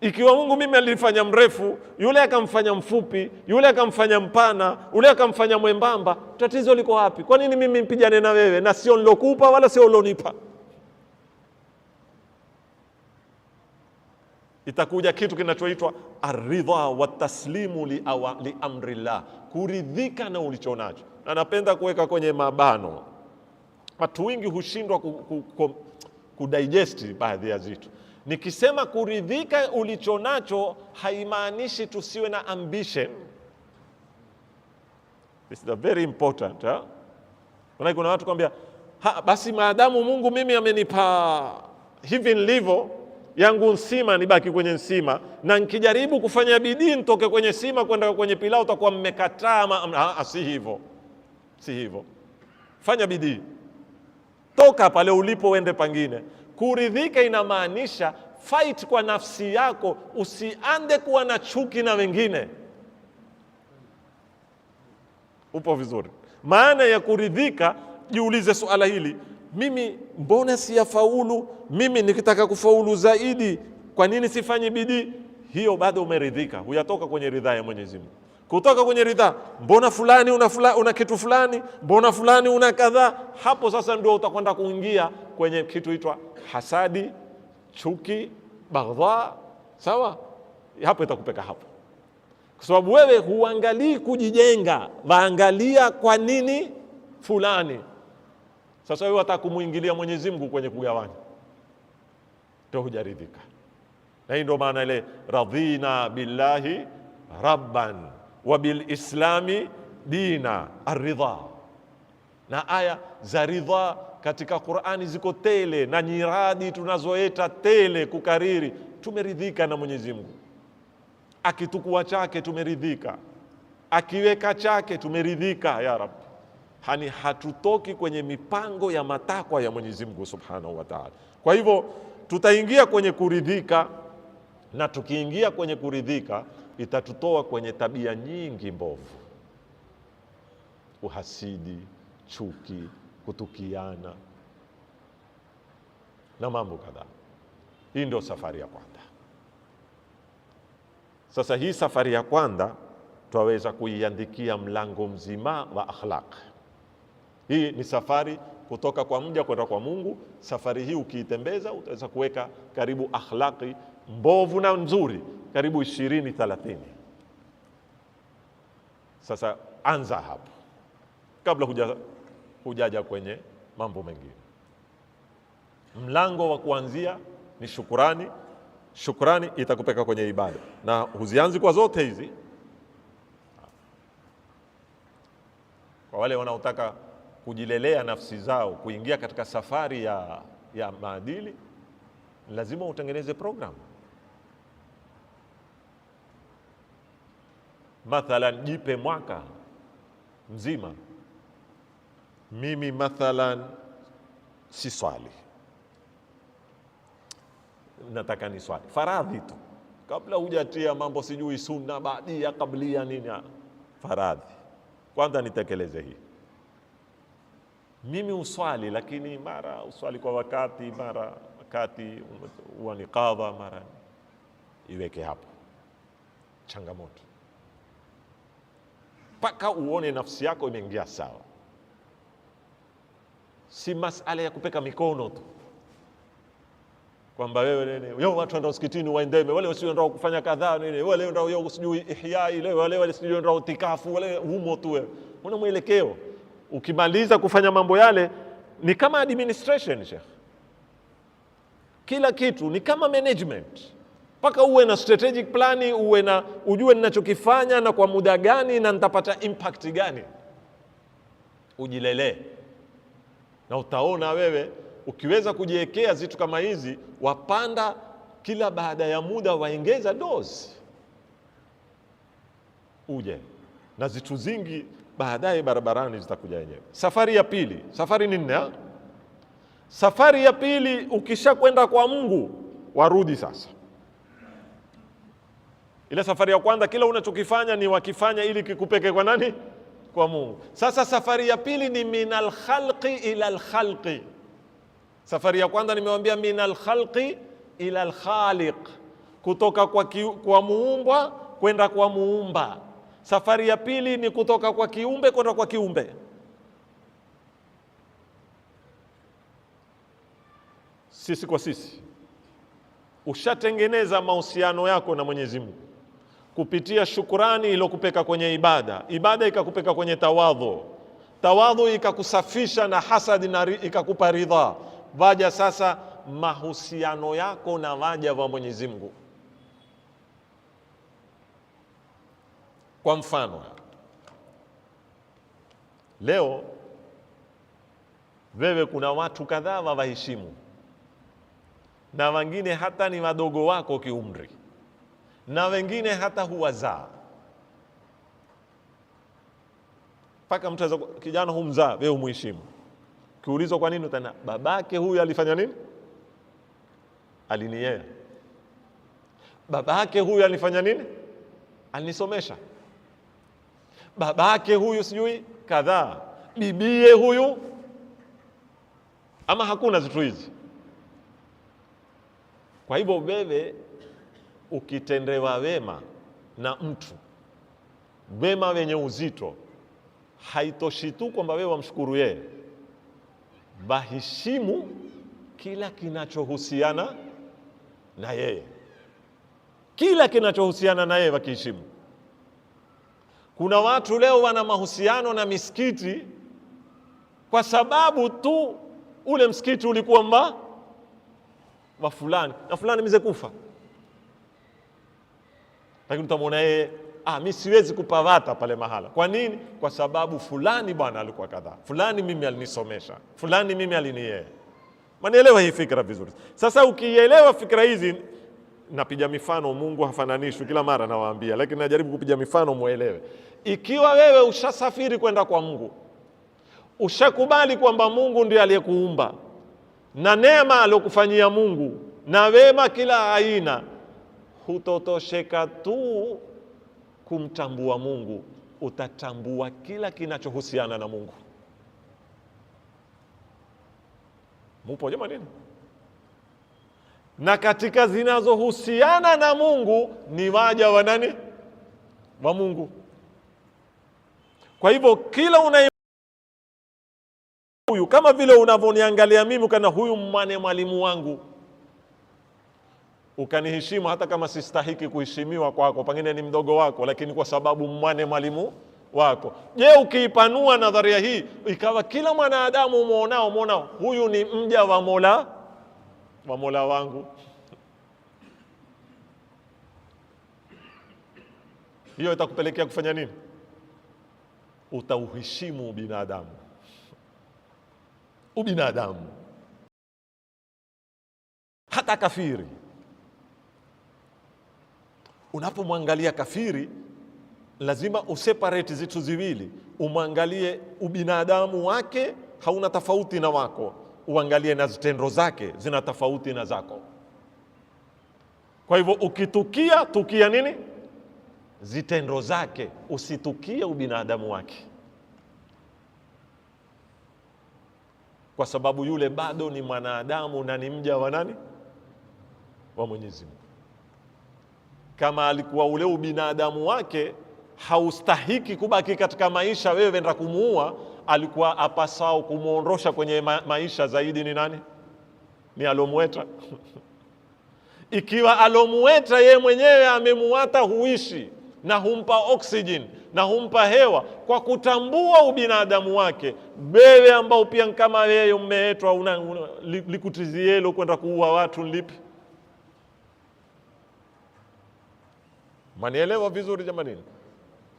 Ikiwa Mungu mimi alifanya mrefu, yule akamfanya mfupi, yule akamfanya mpana, yule akamfanya mwembamba, tatizo liko wapi? Kwa nini mimi mpigane na wewe na sio nilokupa wala sio ulonipa? Itakuja kitu kinachoitwa aridha wa taslimu li amrillah, kuridhika na ulichonacho. Na napenda kuweka kwenye mabano, watu wengi hushindwa kudigest baadhi ya vitu. Nikisema kuridhika ulichonacho, haimaanishi tusiwe na ambition. This is very important. Kuna watu kwambia, basi maadamu Mungu mimi amenipa hivi nilivyo, yangu nsima nibaki kwenye nsima, na nikijaribu kufanya bidii nitoke kwenye sima kwenda kwenye pilau, utakuwa mmekataa. Si hivyo, si hivyo. Fanya bidii, toka pale ulipo uende pangine. Kuridhika inamaanisha fight kwa nafsi yako, usiande kuwa na chuki na wengine. Upo vizuri? Maana ya kuridhika, jiulize suala hili, mimi mbona siyafaulu? Mimi nikitaka kufaulu zaidi, kwa nini sifanyi bidii? Hiyo bado umeridhika, huyatoka kwenye ridhaa ya Mwenyezi Mungu. Kutoka kwenye ridhaa, mbona fulani una kitu fulani, mbona fulani una kadhaa, hapo sasa ndio utakwenda kuingia kwenye kitu itwa hasadi, chuki, baghdha. Sawa? Hapo itakupeka hapo. Kwa sababu wewe huangalii kujijenga, waangalia kwa nini fulani. Sasa wewe unataka kumuingilia Mwenyezi Mungu kwenye kugawanya, ndio hujaridhika. Na hii ndio maana ile radhina billahi rabban wa bil islami dina, aridha. Na aya za ridha katika Qur'ani ziko tele, na nyiradi tunazoeta tele kukariri. Tumeridhika na Mwenyezi Mungu, akitukua chake tumeridhika, akiweka chake tumeridhika ya Rabbi. Hani hatutoki kwenye mipango ya matakwa ya Mwenyezi Mungu Subhanahu wa Ta'ala. Kwa hivyo tutaingia kwenye kuridhika, na tukiingia kwenye kuridhika itatutoa kwenye tabia nyingi mbovu: uhasidi, chuki, kutukiana na mambo kadhaa. Hii ndio safari ya kwanza. Sasa hii safari ya kwanza twaweza kuiandikia mlango mzima wa akhlaq. Hii ni safari kutoka kwa mja kwenda kwa Mungu. Safari hii ukiitembeza utaweza kuweka karibu akhlaqi mbovu na nzuri karibu 20-30. Sasa anza hapo kabla hujaja kwenye mambo mengine. Mlango wa kuanzia ni shukrani. Shukrani itakupeka kwenye ibada, na huzianzi kwa zote hizi. Kwa wale wanaotaka kujilelea nafsi zao kuingia katika safari ya maadili, lazima utengeneze program. Mathalan, jipe mwaka mzima. Mimi mathalan si swali, nataka ni swali faradhi tu, kabla hujatia mambo sijui sunna, baadia, kablia, nini. Faradhi kwanza nitekeleze hii. Mimi uswali, lakini mara uswali kwa wakati, mara wakati huwa ni qadha, mara iweke hapo changamoto, mpaka uone nafsi yako imeingia sawa. Si masala ya kupeka mikono tu kwamba wewe watu wenda msikitini waendeme, wale wasio kufanya kadhaa nini, wale ndio sijui ihyai leo, wale sijui ndio tikafu, wale humo tu. Wewe una mwelekeo. Ukimaliza kufanya mambo yale ni kama administration, Sheikh. Kila kitu ni kama management, mpaka uwe na strategic plan, ujue ninachokifanya na kwa muda gani na nitapata impact gani. Ujilelee, na utaona wewe ukiweza kujiwekea zitu kama hizi, wapanda kila baada ya muda waongeza dozi, uje na zitu zingi baadaye barabarani zitakuja yenyewe. Safari ya pili, safari ni nne. Safari ya pili, ukisha kwenda kwa Mungu warudi sasa. Ile safari ya kwanza kila unachokifanya ni wakifanya ili kikupeke kwa nani? Kwa Mungu. Sasa safari ya pili ni minal khalqi ila al khalqi. Safari ya kwanza nimewambia minal khalqi ila al khaliq, kutoka kwa muumbwa kwenda kwa muumba. Safari ya pili ni kutoka kwa kiumbe kwenda kwa kiumbe. Sisi kwa sisi. Ushatengeneza mahusiano yako na Mwenyezi Mungu kupitia shukrani iliyokupeka kwenye ibada, ibada ikakupeka kwenye tawadhu, tawadhu ikakusafisha na hasadi na ikakupa ridha. Vaja sasa mahusiano yako na waja wa Mwenyezi Mungu. Kwa mfano, leo wewe kuna watu kadhaa wawaheshimu, na wengine hata ni wadogo wako kiumri, na wengine hata huwazaa. Paka mtu kijana humzaa, wewe umheshimu. Kiulizwa kwa nini, utana babake huyu alifanya nini? Aliniea. Babake huyu alifanya nini? Alinisomesha. Babake huyu sijui kadhaa, bibie huyu, ama hakuna zitu hizi. Kwa hivyo wewe ukitendewa wema na mtu, wema wenye uzito, haitoshi tu kwamba wewe wamshukuru yeye, baheshimu kila kinachohusiana na yeye. Kila kinachohusiana na yeye wakiheshimu. Kuna watu leo wana mahusiano na misikiti kwa sababu tu ule msikiti ulikuwa wa fulani na fulani mzee kufa. Lakini utamwona yeye, mimi siwezi kupavata pale mahala. Kwa nini? Kwa sababu fulani bwana alikuwa kadhaa, fulani mimi alinisomesha, fulani mimi aliniye. Manielewa hii fikra vizuri. Sasa ukielewa fikra hizi, napiga mifano, Mungu hafananishwi kila mara nawaambia, lakini najaribu kupiga mifano muelewe. Ikiwa wewe ushasafiri kwenda kwa Mungu, ushakubali kwamba Mungu ndiye aliyekuumba na neema aliyokufanyia Mungu na wema kila aina, hutotosheka tu kumtambua Mungu, utatambua kila kinachohusiana na Mungu. Mupo jamani? Na katika zinazohusiana na Mungu ni waja wa nani? Wa Mungu. Kwa hivyo kila huyu, kama vile unavyoniangalia mimi kana huyu mwalimu wangu, ukaniheshimu hata kama sistahiki kuheshimiwa kwako, pengine ni mdogo wako, lakini kwa sababu mwalimu wako. Je, ukiipanua nadharia hii ikawa kila mwanadamu muonao huyu ni mja wa Mola wangu, hiyo itakupelekea kufanya nini? Utauheshimu ubinadamu. Hata kafiri, unapomwangalia kafiri lazima useparate zitu ziwili, umwangalie ubinadamu wake hauna tofauti na wako, uangalie na zitendo zake zina tofauti na zako. Kwa hivyo ukitukia nini? Zitendo zake, usitukie ubinadamu wake, kwa sababu yule bado ni mwanadamu na ni mja wa nani? Wa Mwenyezi Mungu. Kama alikuwa ule ubinadamu wake haustahiki kubaki katika maisha, wewe wenda kumuua, alikuwa apasao kumuondosha kwenye maisha zaidi ni nani? Ni alomweta. Ikiwa alomweta ye mwenyewe amemuata huishi na humpa oxygen na humpa hewa kwa kutambua ubinadamu wake, wewe ambao pia kama wewe umeetwa likutizielo kwenda kuua watu lipi? Manielewa vizuri jamani?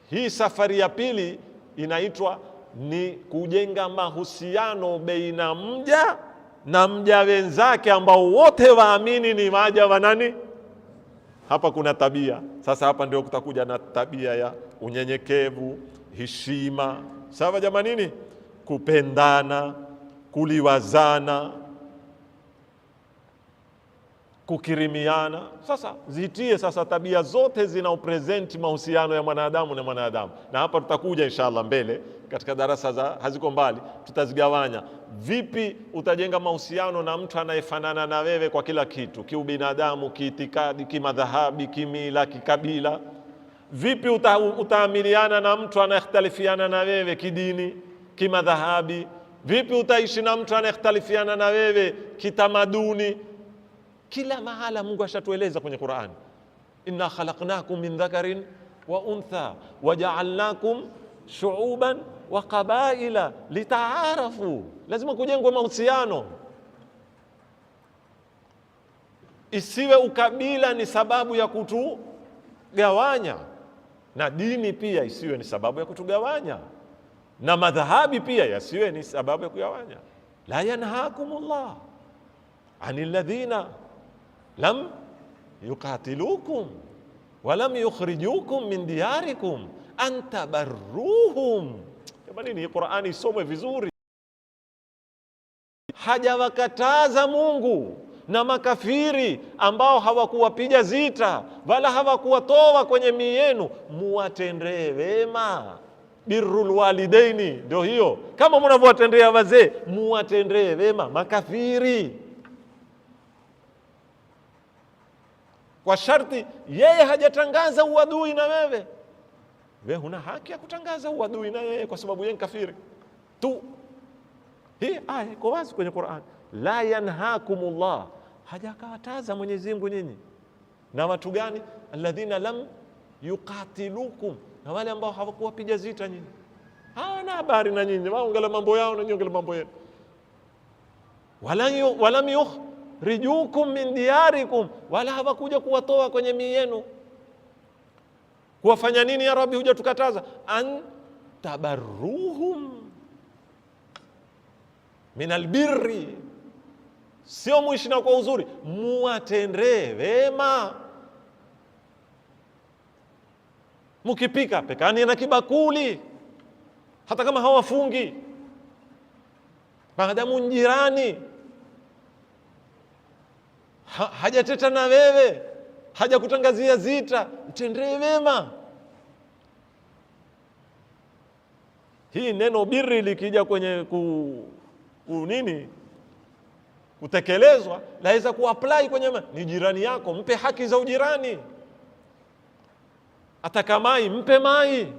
Hii safari ya pili inaitwa ni kujenga mahusiano baina mja na mja wenzake ambao wote waamini ni waja wa nani? Hapa kuna tabia. Sasa hapa ndio kutakuja na tabia ya unyenyekevu, heshima. Sawa jamanini? Kupendana, kuliwazana, kukirimiana. Sasa zitie sasa tabia zote zinaopresent mahusiano ya mwanadamu na mwanadamu. Na hapa tutakuja inshallah mbele katika darasa za haziko mbali, tutazigawanya. Vipi utajenga mahusiano na mtu anayefanana na wewe kwa kila kitu, kiubinadamu, kiitikadi, kimadhahabi, kimila, kikabila? Vipi utaamiliana na mtu anayekhtalifiana na wewe kidini, kimadhahabi? Vipi utaishi na mtu anayekhtalifiana na wewe kitamaduni? Kila mahala Mungu ashatueleza kwenye Qur'an, inna khalaqnakum min dhakarin wa untha waja'alnakum shu'uban wa qabaila litaarafu. Lazima kujengwe mahusiano, isiwe ukabila ni sababu ya kutugawanya, na dini pia isiwe ni sababu ya kutugawanya, na madhahabi pia yasiwe ni sababu ya kugawanya. La yanhaakumullah anil ladhina lam yuqatilukum wa lam yukhrijukum min diyarikum an tabarruhum. Jamani, hii Qur'ani isomwe vizuri. Hajawakataza Mungu na makafiri ambao hawakuwapiga zita wala hawakuwatoa kwenye miji yenu, muwatendee wema. Birrul walidaini ndio hiyo, kama mnavyowatendea wazee muwatendee wema makafiri, kwa sharti yeye hajatangaza uadui na wewe. Wewe huna haki ya kutangaza uadui na yeye kwa sababu yeye ni kafiri tu. Hii aya iko wazi kwenye Qur'an, la yanhaakumullah, hajakataza Mwenyezi Mungu nyinyi na watu gani? Alladhina lam yuqatilukum, na wale ambao hawakuwapiga zita nyinyi, hawana habari na nyinyi, waongela mambo yao na nyinyi ongela mambo yenu. Walam yukhrijukum min diyarikum, wala hawakuja kuwatoa kwenye miji yenu. Kuwafanya nini ya Rabbi? Hujatukataza an tabarruhum min albirri, sio muishi na kwa uzuri, muwatendee wema. Mukipika pekani na kibakuli, hata kama hawafungi, maadamu njirani hajateta na wewe, hajakutangazia zita, mtendee wema. Hii neno birri likija kwenye kutekelezwa, laweza kuapply kwenye ni jirani yako, mpe haki za ujirani. Ataka mai, mpe mai.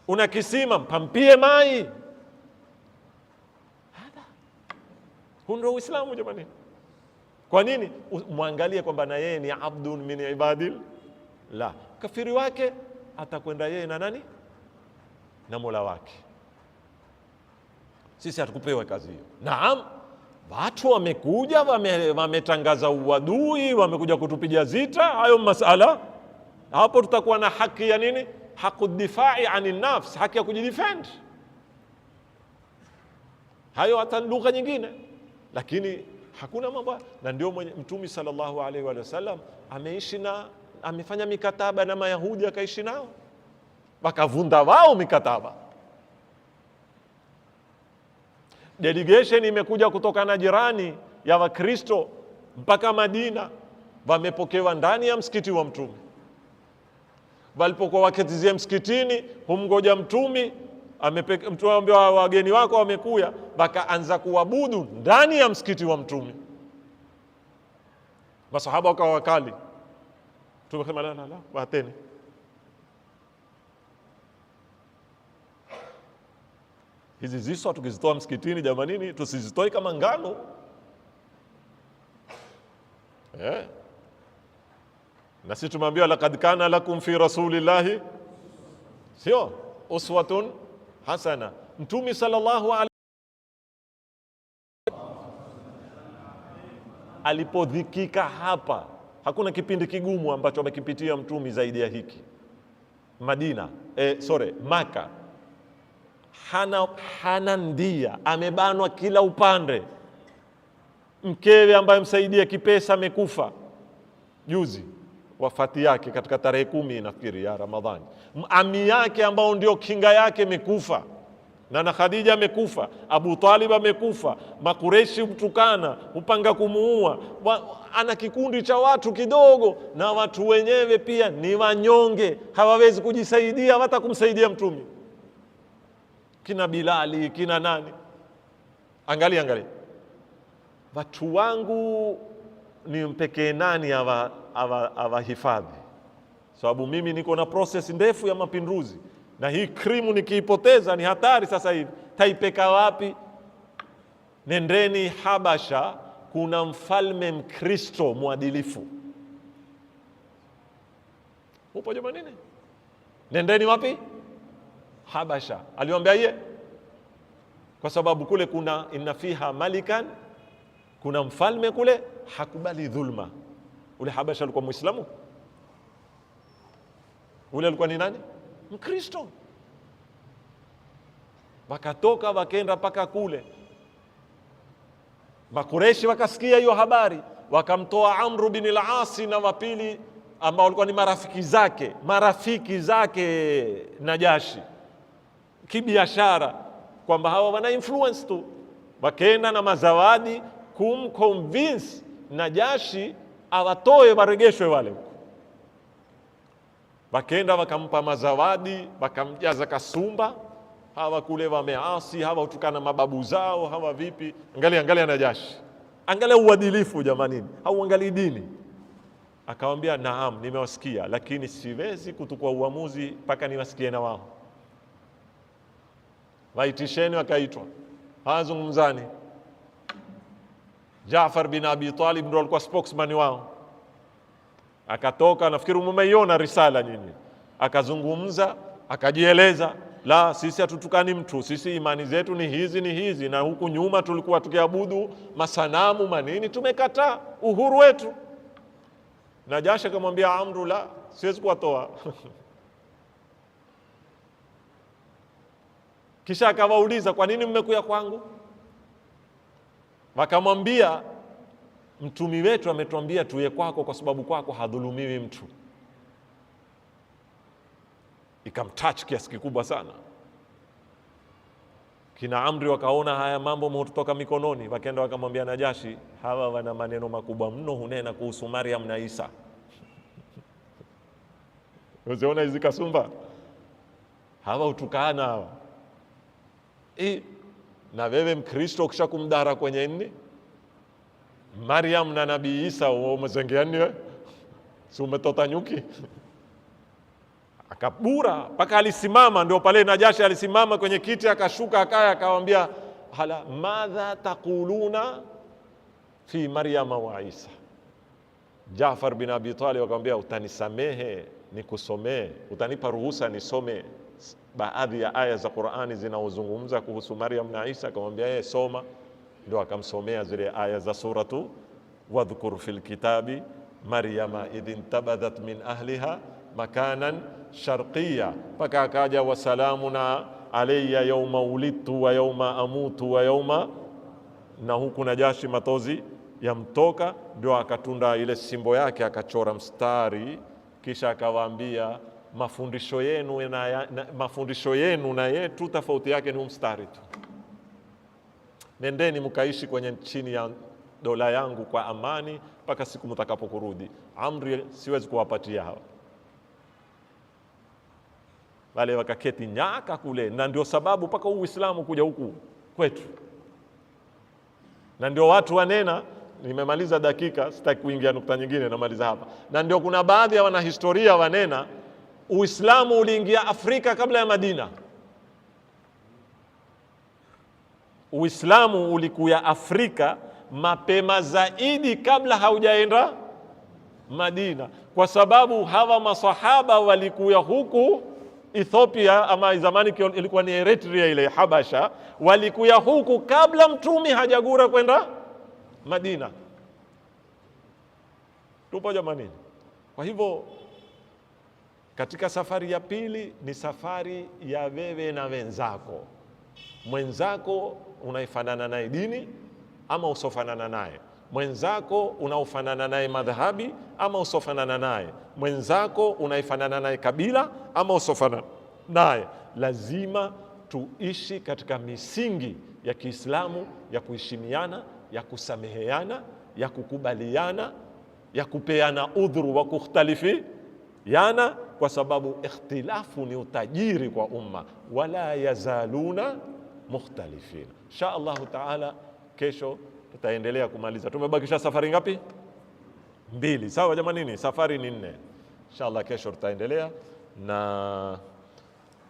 Una kisima, mpampie mai. Huu ndio Uislamu jamani. Kwa nini? Muangalie kwamba na yeye ni abdun min ibadil la. Kafiri wake atakwenda yeye na nani? Na Mola wake. Sisi hatukupewa kazi hiyo. Naam, watu wamekuja wametangaza uadui, wamekuja kutupiga zita, hayo masala. Hapo tutakuwa na haki ya nini? Haki difai anin nafs, haki ya kujidefend. Hayo hata lugha nyingine, lakini hakuna mambo. Na ndio Mtume sallallahu alaihi wa sallam amefanya mikataba na Mayahudi, akaishi nao, wakavunda wao mikataba. Delegation imekuja kutoka na jirani ya Wakristo mpaka Madina, wamepokewa ndani ya msikiti wa Mtume. Walipokuwa waketizia msikitini, humgoja Mtume, Mtume amwambia wageni wako wamekuja, wakaanza kuabudu ndani ya msikiti wa Mtume. Masahaba wakawa wakali. Tumesema la, wateni. Hizi ziso tukizitoa msikitini jamanini, tusizitoe kama ngano. Na sisi tumwambia laqad kana lakum fi rasulillahi, sio uswatun hasana. Mtume sallallahu alaihi alipodhikika hapa, hakuna kipindi kigumu ambacho amekipitia Mtume zaidi ya hiki. Madina, Maka, hana ndia, amebanwa kila upande. Mkewe ambaye msaidia kipesa amekufa juzi, wafati yake katika tarehe 10 nafikiri ya Ramadhani. Ami yake ambao ndio kinga yake amekufa, na Khadija amekufa, Abu Talib amekufa, Makureshi mtukana upanga kumuua. Ana kikundi cha watu kidogo, na watu wenyewe pia ni wanyonge, hawawezi kujisaidia hata kumsaidia Mtume. Kina Bilali, kina nani? Angalia watu wangu ni mpekee nani awahifadhi, sababu mimi niko na process ndefu ya mapinduzi, na hii krimu nikiipoteza ni hatari. Sasa hivi taipeka wapi? Nendeni Habasha, kuna mfalme Mkristo mwadilifu. Upo jamani nini? Nendeni wapi? Habasha. Aliwaambia yeye, kwa sababu kule kuna inna fiha malikan, kuna mfalme kule hakubali dhulma. Ule Habasha alikuwa Muislamu? Ule alikuwa ni nani? Mkristo. Wakatoka wakaenda paka kule. Makureshi wakasikia hiyo habari, wakamtoa Amru bin al-As na wapili ambao walikuwa ni marafiki zake Najashi kibiashara, kwamba hawa wana influence tu. Wakaenda na mazawadi kumconvince Najashi awatoe, waregeshwe wale huko. Wakaenda wakampa mazawadi, wakamjaza kasumba. Hawa kule wameasi, hawa utukana mababu zao, hawa vipi. Angalia Najashi, angalia uadilifu jamanini, hauangalii dini. Akamwambia naam, nimewasikia, lakini siwezi kutukua uamuzi mpaka niwasikie na wao. Waitisheni, wakaitwa, hazungumzani. Jaafar bin Abi Talib ndio alikuwa spokesman wao, akatoka, nafikiri mmeiona risala nyinyi, akazungumza, akajieleza, la, sisi hatutukani mtu, sisi imani zetu ni hizi, na huku nyuma tulikuwa tukiabudu masanamu manini, tumekataa uhuru wetu. Najashi akamwambia Amru, la, siwezi kuwatoa. Kisha akawauliza, kwa nini mmekuja kwangu? Wakamwambia, mtumi wetu ametuambia tuye kwako kwa sababu kwako hadhulumiwi mtu. Ikamtouch kiasi kikubwa sana. Kina Amri wakaona haya mambo mhutoka mikononi, wakaenda wakamwambia Najashi, hawa wana maneno makubwa mno hunena kuhusu Maryam na Isa. Uziona hizi kasumba? Hawa utukana hawa. Na wewe Mkristo ukisha kumdara kwenye nini? Maryam na Nabii Isa umezengeani wewe? Si umetota nyuki? Akabura mpaka alisimama. Ndio pale Najashi alisimama kwenye kiti, akashuka akaya, akamwambia, hala madha taquluna fi Maryam wa Isa. Jaafar bin Abi Talib akamwambia, utanisamehe nikusomee, utanipa ruhusa nisome baadhi ya aya za Qur'ani zinaozungumza kuhusu Maryam na Isa? Akamwambia yeye soma. Ndio akamsomea zile aya za suratu wadhkur fil kitabi Maryama idhin tabadhat min ahliha makanan sharqiyya, mpaka akaja wasalamuna alayya yawma ulidtu wa yawma amutu wa yawma, na huku Najashi matozi yamtoka. Ndio akatunda ile simbo yake akachora mstari, kisha akawaambia, mafundisho yenu na yetu tofauti yake ni mstari tu. Nendeni mkaishi kwenye chini ya dola yangu kwa amani mpaka siku mtakapokurudi. Amri siwezi kuwapatia hawa. Wale wakaketi nyaka kule, na ndio sababu mpaka Uislamu kuja huku kwetu. Na ndio watu wanena, nimemaliza dakika, sitaki kuingia nukta nyingine, namaliza hapa. Na ndio kuna baadhi ya wanahistoria wanena Uislamu uliingia Afrika kabla ya Madina. Uislamu ulikuya Afrika mapema zaidi kabla haujaenda Madina, kwa sababu hawa masahaba walikuya huku Ethiopia, ama zamani ilikuwa ni Eritrea, ile Habasha, walikuya huku kabla mtumi hajagura kwenda Madina. Tupo jamani? Kwa hivyo katika safari ya pili ni safari ya wewe na wenzako. Mwenzako unaifanana naye dini ama usofanana naye, mwenzako unaofanana naye madhahabi ama usofanana naye, mwenzako unaifanana naye kabila ama usofanana naye. Lazima tuishi katika misingi ya Kiislamu ya kuheshimiana, ya kusameheana, ya kukubaliana, ya kupeana udhuru wa kukhtalifiana, kwa sababu ikhtilafu ni utajiri kwa umma. Wala yazaluna mukhtalifina. Insha Allah taala kesho tutaendelea kumaliza. Tumebakisha safari ngapi? 2. Sawa jamani, safari ni 4. Insha Allah kesho tutaendelea. Na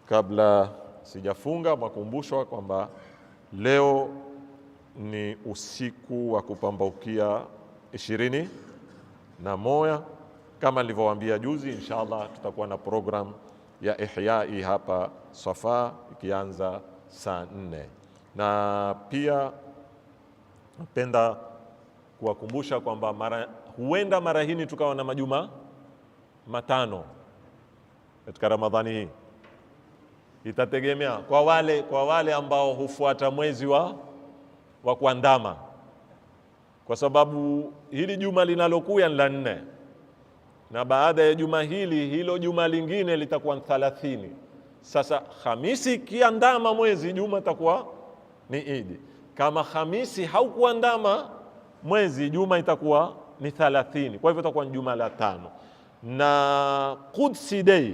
kabla sijafunga, makumbushwa kwamba leo ni usiku wa kupambaukia 21. Kama nilivyowaambia juzi, insha Allah tutakuwa na program ya ihyai hapa Safa ikianza saa 4. Na pia napenda kuwakumbusha kwamba huenda mara hii tukawa na majuma 5 katika Ramadhani hii. Itategemea kwa wale ambao hufuata mwezi wa kuandama, kwa sababu hili juma linalokuja ni la 4, na baada ya juma hilo juma lingine litakuwa 30. Sasa Hamisi kiandama mwezi, juma itakuwa ni Idi. Kama Hamisi haukuandama mwezi, juma itakuwa ni 30. Kwa hivyo itakuwa ni juma la 5. Na Qudsi Day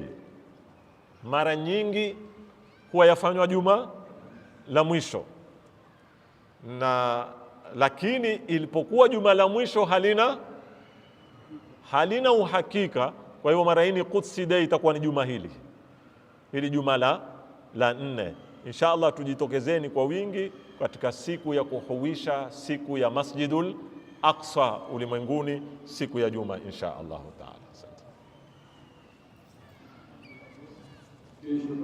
mara nyingi huwa yafanywa juma la mwisho, lakini ilipokuwa juma la mwisho halina uhakika. Kwa hivyo mara hii Qudsi Day itakuwa ni juma hili juma la 4. Insha Allah tujitokezeni kwa wingi katika siku ya kuhuisha siku ya Masjidul Aqsa ulimwenguni, siku ya juma insha Allah taala.